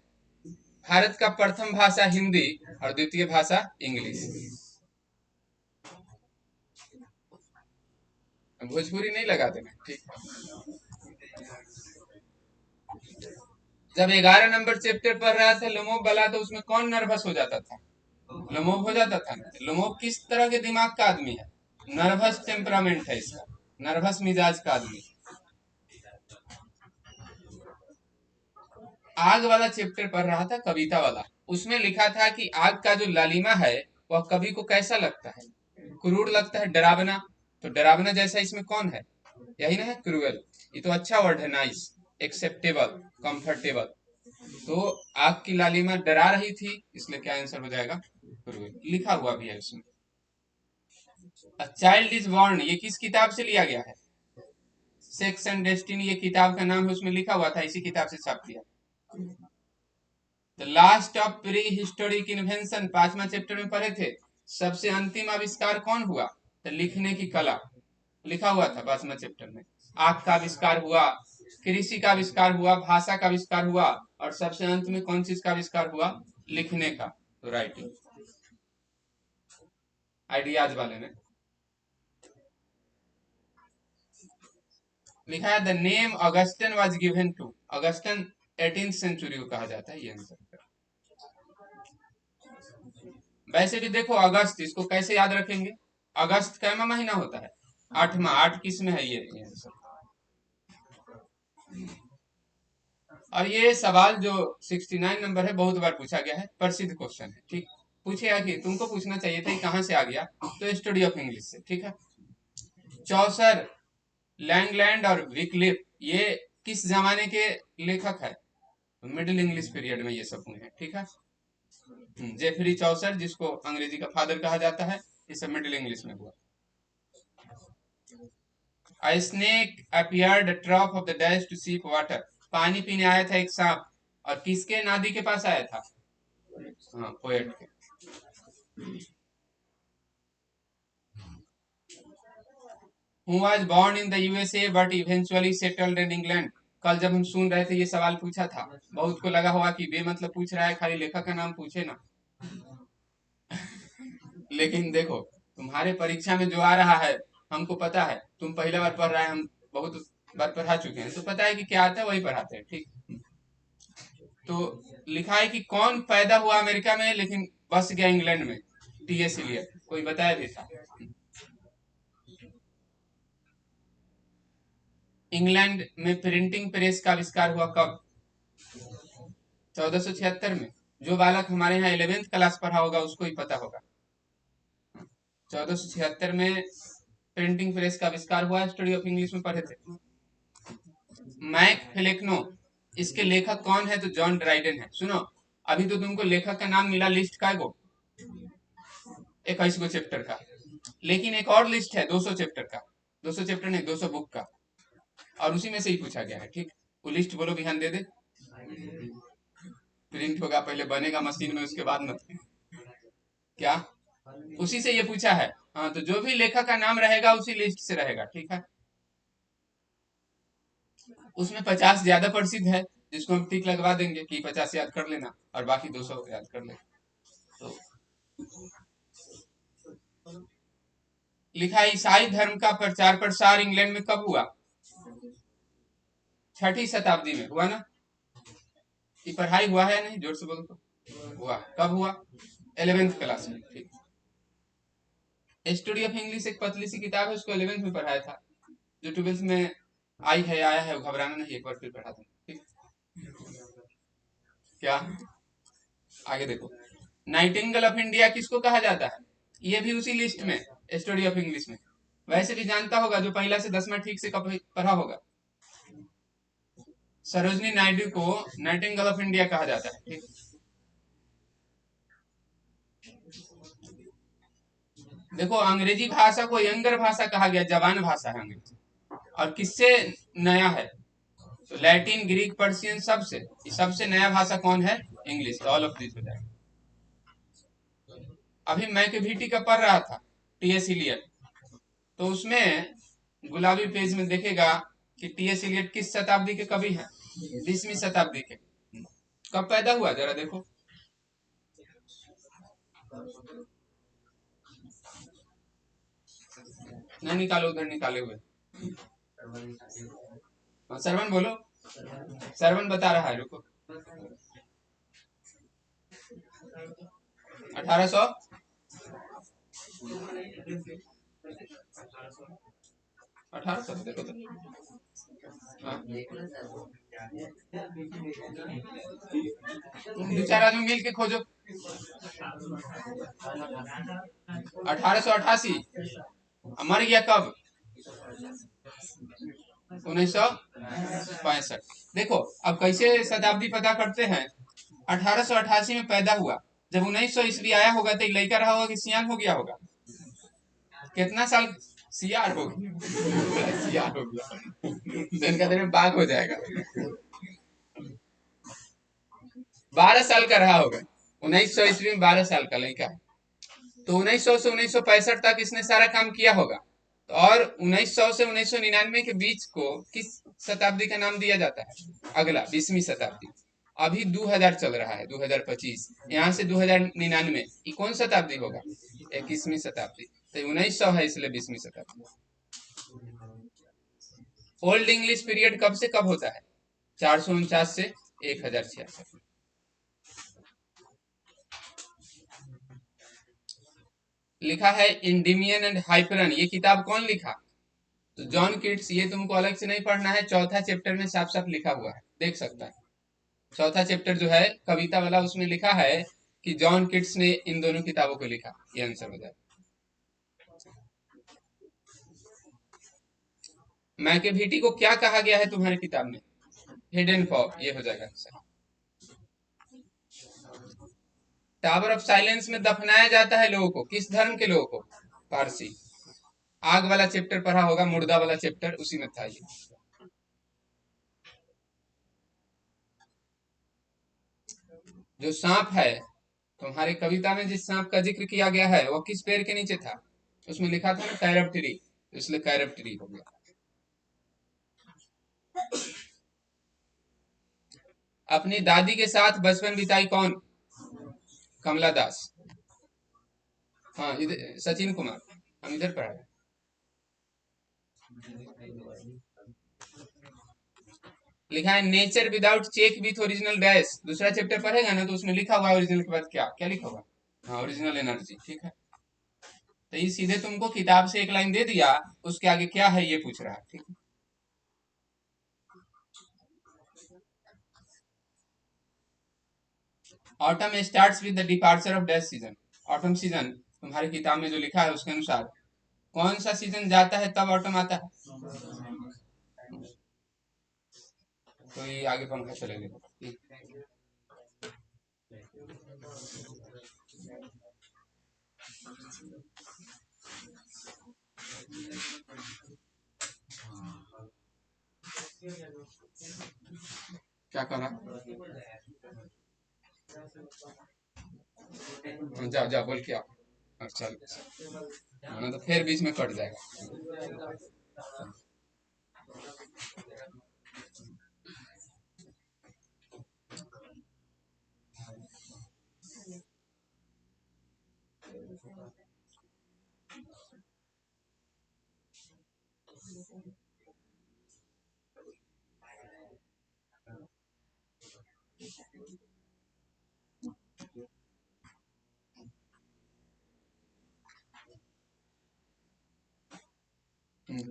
भारत का प्रथम भाषा हिंदी और द्वितीय भाषा इंग्लिश। भोजपुरी नहीं लगा देना, ठीक। जब 11 नंबर चैप्टर पढ़ रहा था लोमोब वाला, तो उसमें कौन नर्वस हो जाता था, लोमोब हो जाता था ना। लोमोब किस तरह के दिमाग का आदमी है, नर्वस टेम्परामेंट है इसका, नर्वस मिजाज का आदमी। आग वाला चैप्टर पढ़ रहा था, कविता वाला, उसमें लिखा था कि आग का जो लालिमा है वह कवि को कैसा लगता है, क्रूर लगता है, डरावना। तो डरावना जैसा इसमें कौन है, यही ना है, क्रूएल। ये तो अच्छा वर्ड है, नाइस, एक्सेप्टेबल, कंफर्टेबल। तो आग की लालिमा डरा रही थी, इसलिए क्या आंसर हो जाएगा, क्रूएल, लिखा हुआ भी है उसमें। अ चाइल्ड इज बॉर्न, ये किस किताब से लिया गया है, सेक्स एंड डेस्टिनी, ये किताब का नाम है, उसमें लिखा हुआ था, इसी किताब से छाप दिया। The last of prehistoric invention, 5वां चैप्टर में पढ़े थे, सबसे अंतिम आविष्कार कौन हुआ, तो लिखने की कला, लिखा हुआ था 5वां चैप्टर में। आग का आविष्कार हुआ, कृषि का आविष्कार हुआ, भाषा का आविष्कार हुआ, और सबसे अंत में कौन चीज का आविष्कार हुआ, लिखने का, तो राइटिंग, आइडियाज वाले ने। लिखा है the name Augustan was given to, Augustan 18th century को कहा जाता है, ये आंसर। वैसे भी देखो अगस्त, इसको कैसे याद रखेंगे, अगस्त कैमा महीना होता है, 8वां, 8 किस में है, ये आंसर। और ये सवाल जो 69 नंबर है बहुत बार पूछा गया है, प्रसिद्ध क्वेश्चन है। ठीक, पूछेगा कि तुमको पूछना चाहिए था कि कहाँ से आ गया, तो स्टडी ऑफ इंग्लिश से। ठीक है, चौसर, लैंगलैंड और विक्लिफ ये किस जमाने के लेखक है? मिडिल इंग्लिश पीरियड में ये सब हुए हैं। ठीक है, जेफरी चौसर जिसको अंग्रेजी का फादर कहा जाता है, ये सब मिडिल इंग्लिश में हुआ। A snake appeared at trough of the dash to seek water. पानी पीने आया था एक सांप, और किसके नादी के पास आया था? हाँ, पोएट के। Who was born in the USA but eventually settled in England? कल जब हम सुन रहे थे ये सवाल पूछा था, बहुत को लगा होगा कि बेमतलब पूछ रहा है, खाली लेखक का नाम पूछे ना। लेकिन देखो, तुम्हारे परीक्षा में जो आ रहा है, हमको पता है, तुम पहले बार पढ़ रहे हैं, हम बहुत बार पढ़ा चुके हैं, तो पता है कि क्या आता है वही पढ़ाते हैं। ठीक, तो लिखा है कि कौन पैदा हुआ अमेरिका में लेकिन बस गया इंग्लैंड में? टीएस इलियट, कोई बताया भी था। इंग्लैंड में प्रिंटिंग प्रेस का आविष्कार हुआ कब? 1476 में। जो बालक हमारे यहाँ 11th क्लास पढ़ा होगा उसको ही पता होगा। 1476 में प्रिंटिंग प्रेस का आविष्कार हुआ। स्टडी ऑफ इंग्लिश में पढ़े थे। मैक फेलेक्नो, इसके लेखक कौन है? तो जॉन ड्राइडन है। सुनो, अभी तो तुमको लेखक का नाम मिला, लिस्ट का गो 21 गो चैप्टर का, लेकिन एक और लिस्ट है 200 चैप्टर का, 200 चैप्टर नहीं 200 बुक का, और उसी में से ही पूछा गया है। ठीक, वो लिस्ट बोलो, बिहान दे दे। प्रिंट होगा पहले, बनेगा मशीन में, उसके बाद मत क्या, उसी से ये पूछा है। हाँ, तो जो भी लेखक का नाम रहेगा उसी लिस्ट से रहेगा। ठीक है, उसमें 50 ज्यादा प्रसिद्ध है, जिसको हम टिक लगवा देंगे कि 50 याद कर लेना और बाकी 200 याद कर लेना। तो लिखा है ईसाई धर्म का प्रचार प्रसार इंग्लैंड में कब हुआ? 6ठी शताब्दी में हुआ ना? ये पढ़ाई हुआ है नहीं? जोर से बोलो तो। हुआ, कब हुआ? 11th क्लास में। ठीक, स्टडी ऑफ इंग्लिश एक पतली सी किताब है, उसको 11th में पढ़ाया था। जो 12th में आई है आया है, घबराना नहीं, एक बार फिर पढ़ा दूँ। ठीक, क्या आगे देखो, नाइटिंगेल ऑफ इंडिया किसको कहा जाता है? ये भी उसी लिस्ट में, स्टडी ऑफ इंग्लिश में। वैसे भी जानता होगा जो पहला से 10वां ठीक से कब पढ़ा होगा। सरोजनी नायडू को नाइटिंगेल ऑफ इंडिया कहा जाता है। ठीक, देखो, अंग्रेजी भाषा को यंगर भाषा कहा गया, जवान भाषा है अंग्रेजी। और किससे नया है? तो लैटिन, ग्रीक, पर्शियन, सबसे नया भाषा कौन है? इंग्लिश। ऑल ऑफ दिस हो जाएगा। अभी मैं के भीटी का पढ़ रहा था, टीएस इलियट, तो उसमें गुलाबी पेज में देखेगा कि टीएस इलियट किस शताब्दी के कवि हैं? 20वीं शताब्दी के। कब पैदा हुआ जरा देखो। नहीं निकालो, उधर निकाले हुए। सरवन बोलो, सरवन बता रहा है, रुको। 1800, 1800 देखो तो। हाँ, दो चार आदमी मिल के खोजो। 1888। मर गया कब? 1965। देखो, अब कैसे शताब्दी पता करते हैं? 1888 में पैदा हुआ, जब 1900 ईस्वी आया होगा तो लड़का रहा होगा कि सियान हो गया होगा? कितना साल? सियार हो गया। सियार हो गया, दिन का दिन में बाघ हो जाएगा। 12 साल का रहा होगा 1900 ईस्वी में, 12 साल का लड़का। तो 1900 से 1965 तक इसने सारा काम किया होगा। और 1900 से 1999 के बीच को किस शताब्दी का नाम दिया जाता है? अगला 20वीं शताब्दी। अभी 2000 चल रहा है, 2025, यहाँ से 2099, ये कौन शताब्दी होगा? 21वीं शताब्दी। तो 1900 है इसलिए 20वीं शताब्दी। ओल्ड इंग्लिश पीरियड कब से कब होता है? 449 से 1066। लिखा है इंडिमियन एंड हाइपरन, ये किताब कौन लिखा? तो जॉन किट्स। ये तुमको अलग से नहीं पढ़ना है, चौथा चैप्टर में साफ साफ लिखा हुआ है, देख सकता है। चौथा चैप्टर जो है कविता वाला, उसमें लिखा है कि जॉन किट्स ने इन दोनों किताबों को लिखा। ये आंसर हो जाए। मैकेविटी को क्या कहा गया है तुम्हारी किताब में? हिडन फॉग, ये हो जाएगा आंसर। टावर ऑफ साइलेंस में दफनाया जाता है लोगों को, किस धर्म के लोगों को? पारसी। आग वाला चैप्टर पढ़ा होगा, मुर्दा वाला चैप्टर, उसी में था ये। जो सांप है तुम्हारी कविता में, जिस सांप का जिक्र किया गया है वो किस पेड़ के नीचे था? उसमें लिखा था ना कैरब ट्री, इसलिए कैरब ट्री हो गया। अपनी दादी के साथ बचपन बिताई कौन? कमला दास। हाँ, इधर सचिन कुमार, हम इधर पढ़ा है। लिखा है nature without check with original dash. दूसरा चैप्टर पढ़ेगा ना तो उसमें लिखा हुआ है ओरिजिनल के बाद क्या क्या लिखा हुआ। हाँ, ओरिजिनल एनर्जी, ठीक है। तो ये सीधे तुमको किताब से एक लाइन दे दिया, उसके आगे क्या है ये पूछ रहा है, ठीक है। Autumn starts with the departure of dash season. Autumn season तुम्हारी किताब में जो लिखा है उसके अनुसार कौन सा सीजन जाता है तब ऑटम आता है? तो ये आगे पंखा चलेगा। क्या करा? जा जा बोल के आओ। अच्छा, ना तो फिर बीच में कट जाएगा।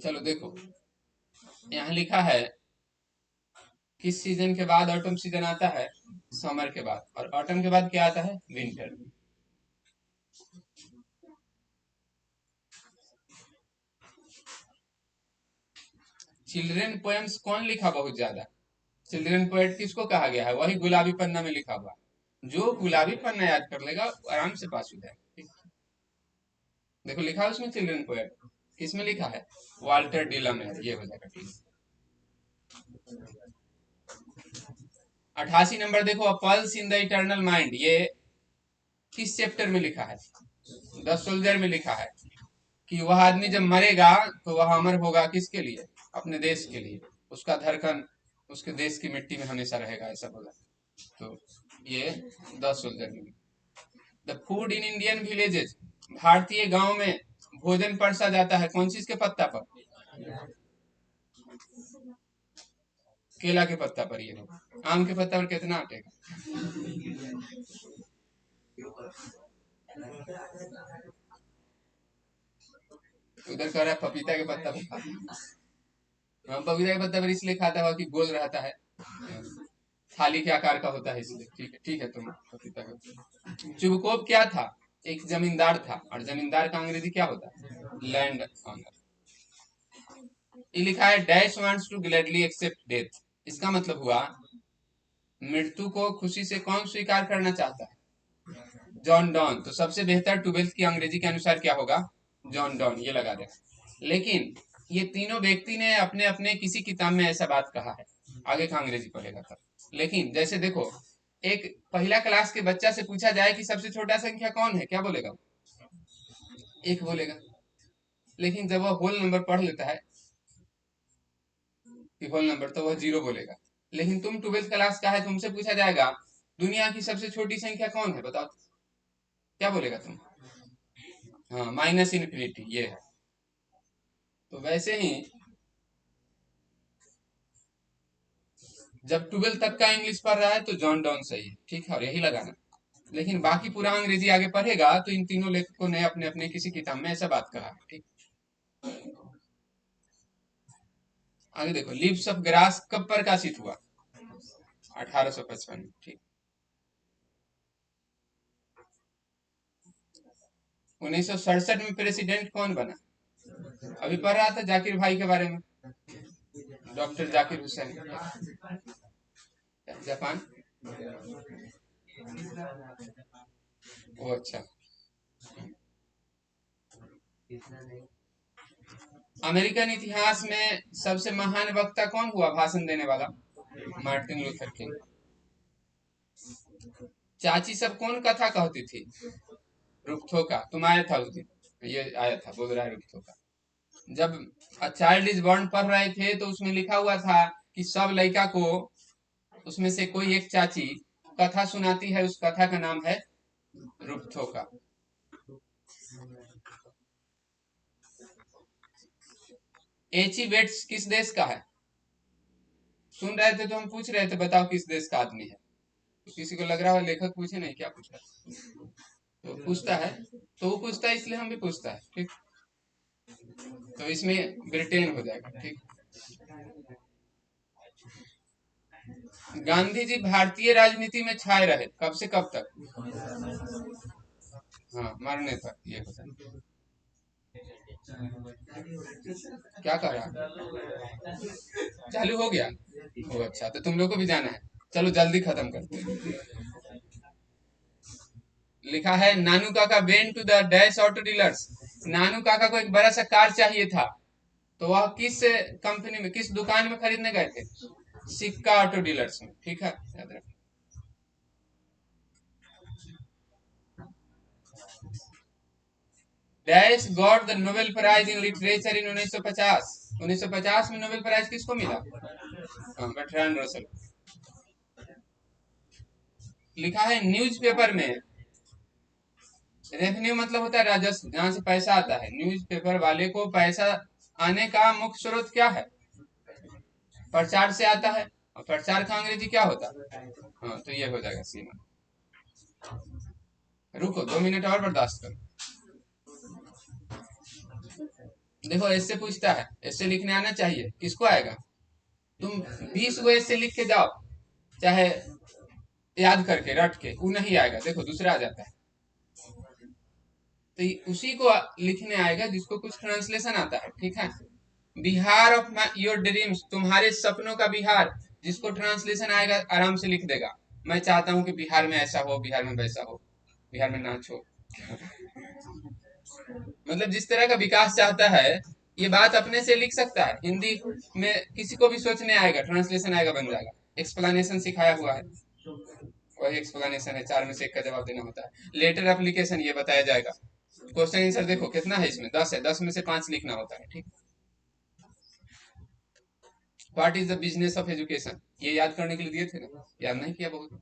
चलो देखो, यहाँ लिखा है किस सीजन के बाद ऑटम सीजन आता है? समर के बाद। और ऑटम के बाद क्या आता है? विंटर। चिल्ड्रन पोएम्स कौन लिखा बहुत ज्यादा? चिल्ड्रन पोएट किसको कहा गया है? वही गुलाबी पन्ना में लिखा हुआ। जो गुलाबी पन्ना याद कर लेगा आराम से पास हो जाए। देखो लिखा है उसमें चिल्ड्रन पोएट, किसमें लिखा है? वाल्टर डिलम है, ये हो जाएगा, ठीक। 88 नंबर देखो, अ pulse in the eternal mind, ये किस चैप्टर में लिखा है? द सोल्जर में लिखा है कि वह आदमी जब मरेगा तो वह अमर होगा किसके लिए? अपने देश के लिए। उसका धड़कन उसके देश की मिट्टी में हमेशा रहेगा, ऐसा बोला। तो ये 10 सोल्जर में। The food in Indian villages, भारतीय गांव में भोजन परसा जाता है कौन चीज के पत्ता पर? केला के पत्ता पर। ये आम के पत्ता पर कितना आटेगा? उधर कह रहा है पपीता के पत्ता पर खाता। हाँ, पपीता के पत्ता पर इसलिए खाता हुआ कि गोल रहता है, थाली के आकार का होता है इसलिए। ठीक है, ठीक है, तुम पपीता का। चुबकोप क्या था? एक जमींदार था, और जमींदार का अंग्रेजी क्या होता है? Land honour. ये लिखा है dash wants to gladly accept death. इसका मतलब हुआ मृत्यु को खुशी से कौन स्वीकार करना चाहता है? John Donne. तो सबसे बेहतर ट्वेल्थ की अंग्रेजी के अनुसार क्या होगा? जॉन डॉन, ये लगा देना। लेकिन ये तीनों व्यक्ति ने अपने अपने किसी किताब में ऐसा बात कहा है, आगे का अंग्रेजी पढ़ेगा तब। लेकिन जैसे देखो, एक पहला क्लास के बच्चा से पूछा जाए कि सबसे छोटा संख्या कौन है, क्या बोलेगा? एक बोलेगा। लेकिन जब वह होल नंबर पढ़ लेता है कि होल नंबर, तो वह जीरो बोलेगा। लेकिन तुम ट्वेल्थ क्लास का है, तुमसे पूछा जाएगा दुनिया की सबसे छोटी संख्या कौन है, बताओ क्या बोलेगा तुम? हाँ, माइनस इन्फिनिटी, ये है। तो वैसे ही जब 12 तक का इंग्लिश पढ़ रहा है तो जॉन डॉन सही है, ठीक है, और यही लगाना। लेकिन बाकी पूरा अंग्रेजी आगे पढ़ेगा तो इन तीनों लेखकों ने अपने अपने किसी किताब में ऐसा बात कहा है, ठीक। आगे देखो, लीव्स ऑफ ग्रास कब प्रकाशित हुआ? 1855 में, ठीक। 1967 में प्रेसिडेंट कौन बना? अभी पढ़ रहा था जाकिर भाई के बारे में, डॉक्टर जाकिर हुसैन। जापान, वो अच्छा। अमेरिकन इतिहास में सबसे महान वक्ता कौन हुआ, भाषण देने वाला? Martin Luther king. चाची सब कौन कथा कहती थी? रुकथो का, तुम आया था उस दिन, ये आया था, बोल रहा है रुकथो का। जब अ चाइल्ड इज बॉर्न पढ़ रहे थे तो उसमें लिखा हुआ था कि सब लड़का को उसमें से कोई एक चाची कथा सुनाती है, उस कथा का नाम है रुकथो का। एची वेट्स किस देश का है? सुन रहे थे तो हम पूछ रहे थे, बताओ किस देश का आदमी है। तो किसी को लग रहा है लेखक पूछे, नहीं, क्या पूछ रहा है, तो पूछता है, तो वो पूछता है इसलिए हम भी पूछता है, ठीक। तो इसमें ब्रिटेन हो जाएगा, ठीक। गांधी जी भारतीय राजनीति में छाए रहे कब से कब तक? हाँ, मरने तक ये होता है। क्या कर रहा है? चालू हो गया? ओ अच्छा, तो तुम लोग को भी जाना है, चलो जल्दी खत्म करते हैं। लिखा है Nanu Kaka went to the dash auto dealers. Nanu Kaka को एक बड़ा सा कार चाहिए था, तो वह किस कंपनी में, किस दुकान में खरीदने गए थे? सिक्का ऑटो डीलर्स में, ठीक है, याद रख। Dash got the Nobel prize in literature in 1950। 1950 में नोबेल प्राइज किसको मिला? Bertrand Russell. लिखा है न्यूज़पेपर में, रेवेन्यू मतलब होता है राजस्व, जहां से पैसा आता है। न्यूज़पेपर वाले को पैसा आने का मुख्य स्रोत क्या है? प्रचार से आता है, और प्रचार का अंग्रेजी क्या होता है? हाँ, तो ये हो जाएगा सीमा। रुको 2 मिनट और बर्दाश्त करो। देखो ऐसे पूछता है, ऐसे लिखने आना चाहिए, किसको आएगा? तुम 20 गो ऐसे लिख के जाओ, चाहे याद करके रट के, वो नहीं आएगा, देखो दूसरा आ जाता है। तो उसी को लिखने आएगा जिसको कुछ ट्रांसलेशन आता है, ठीक है। बिहार ऑफ योर ड्रीम्स, तुम्हारे सपनों का बिहार, जिसको ट्रांसलेशन आएगा आराम से लिख देगा। मैं चाहता हूँ कि बिहार में ऐसा हो, बिहार में वैसा हो, बिहार में नाच हो। मतलब जिस तरह का विकास चाहता है, ये बात अपने से लिख सकता है। हिंदी में किसी को भी सोचने आएगा, ट्रांसलेशन आएगा, बन जाएगा। एक्सप्लेनेशन सिखाया हुआ है, वही एक्सप्लेनेशन है, 4 में से 1 का जवाब देना होता है। लेटर एप्लीकेशन ये बताया जाएगा। क्वेश्चन आंसर देखो कितना है इसमें, 10 है, 10 में से 5 लिखना होता है, ठीक। What is the business of education, ये याद करने के लिए दिए थे ना, याद नहीं किया बहुत,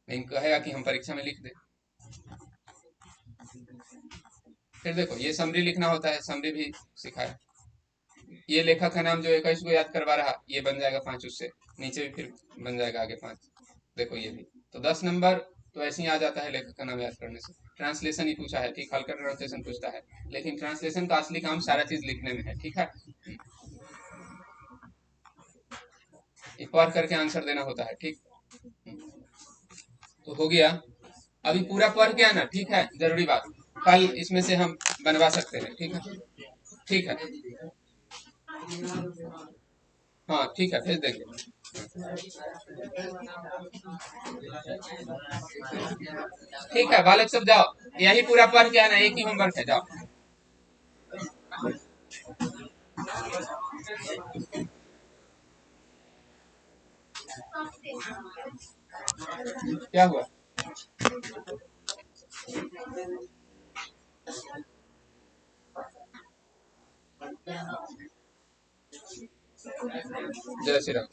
नहीं कहेगा कि हम परीक्षा में लिख दे। फिर देखो ये समरी लिखना होता है, समरी भी सिखाया। ये लेखक का नाम जो 21 को याद करवा रहा, ये बन जाएगा 5 उससे, नीचे भी फिर बन जाएगा आगे 5। देखो ये भी तो 10 नंबर, तो ऐसे ही आ जाता है लेखक का नाम याद करने से। ट्रांसलेशन ही पूछा है, ठीक, हल्का ट्रांसलेशन पूछता है, लेकिन ट्रांसलेशन का असली काम सारा चीज लिखने में है, ठीक है। ये पढ़ करके आंसर देना होता है, ठीक। तो हो गया, अभी पूरा पढ़ के आना, ठीक है, जरूरी बात। कल इसमें से हम बनवा सकते हैं, ठीक है, ठीक है। हाँ ठीक है, भेज देंगे। ठीक है बालक सब जाओ, यही पूरा पढ़ के आना, एक ही होमवर्क है, जाओ। क्या हुआ? जय श्री राम।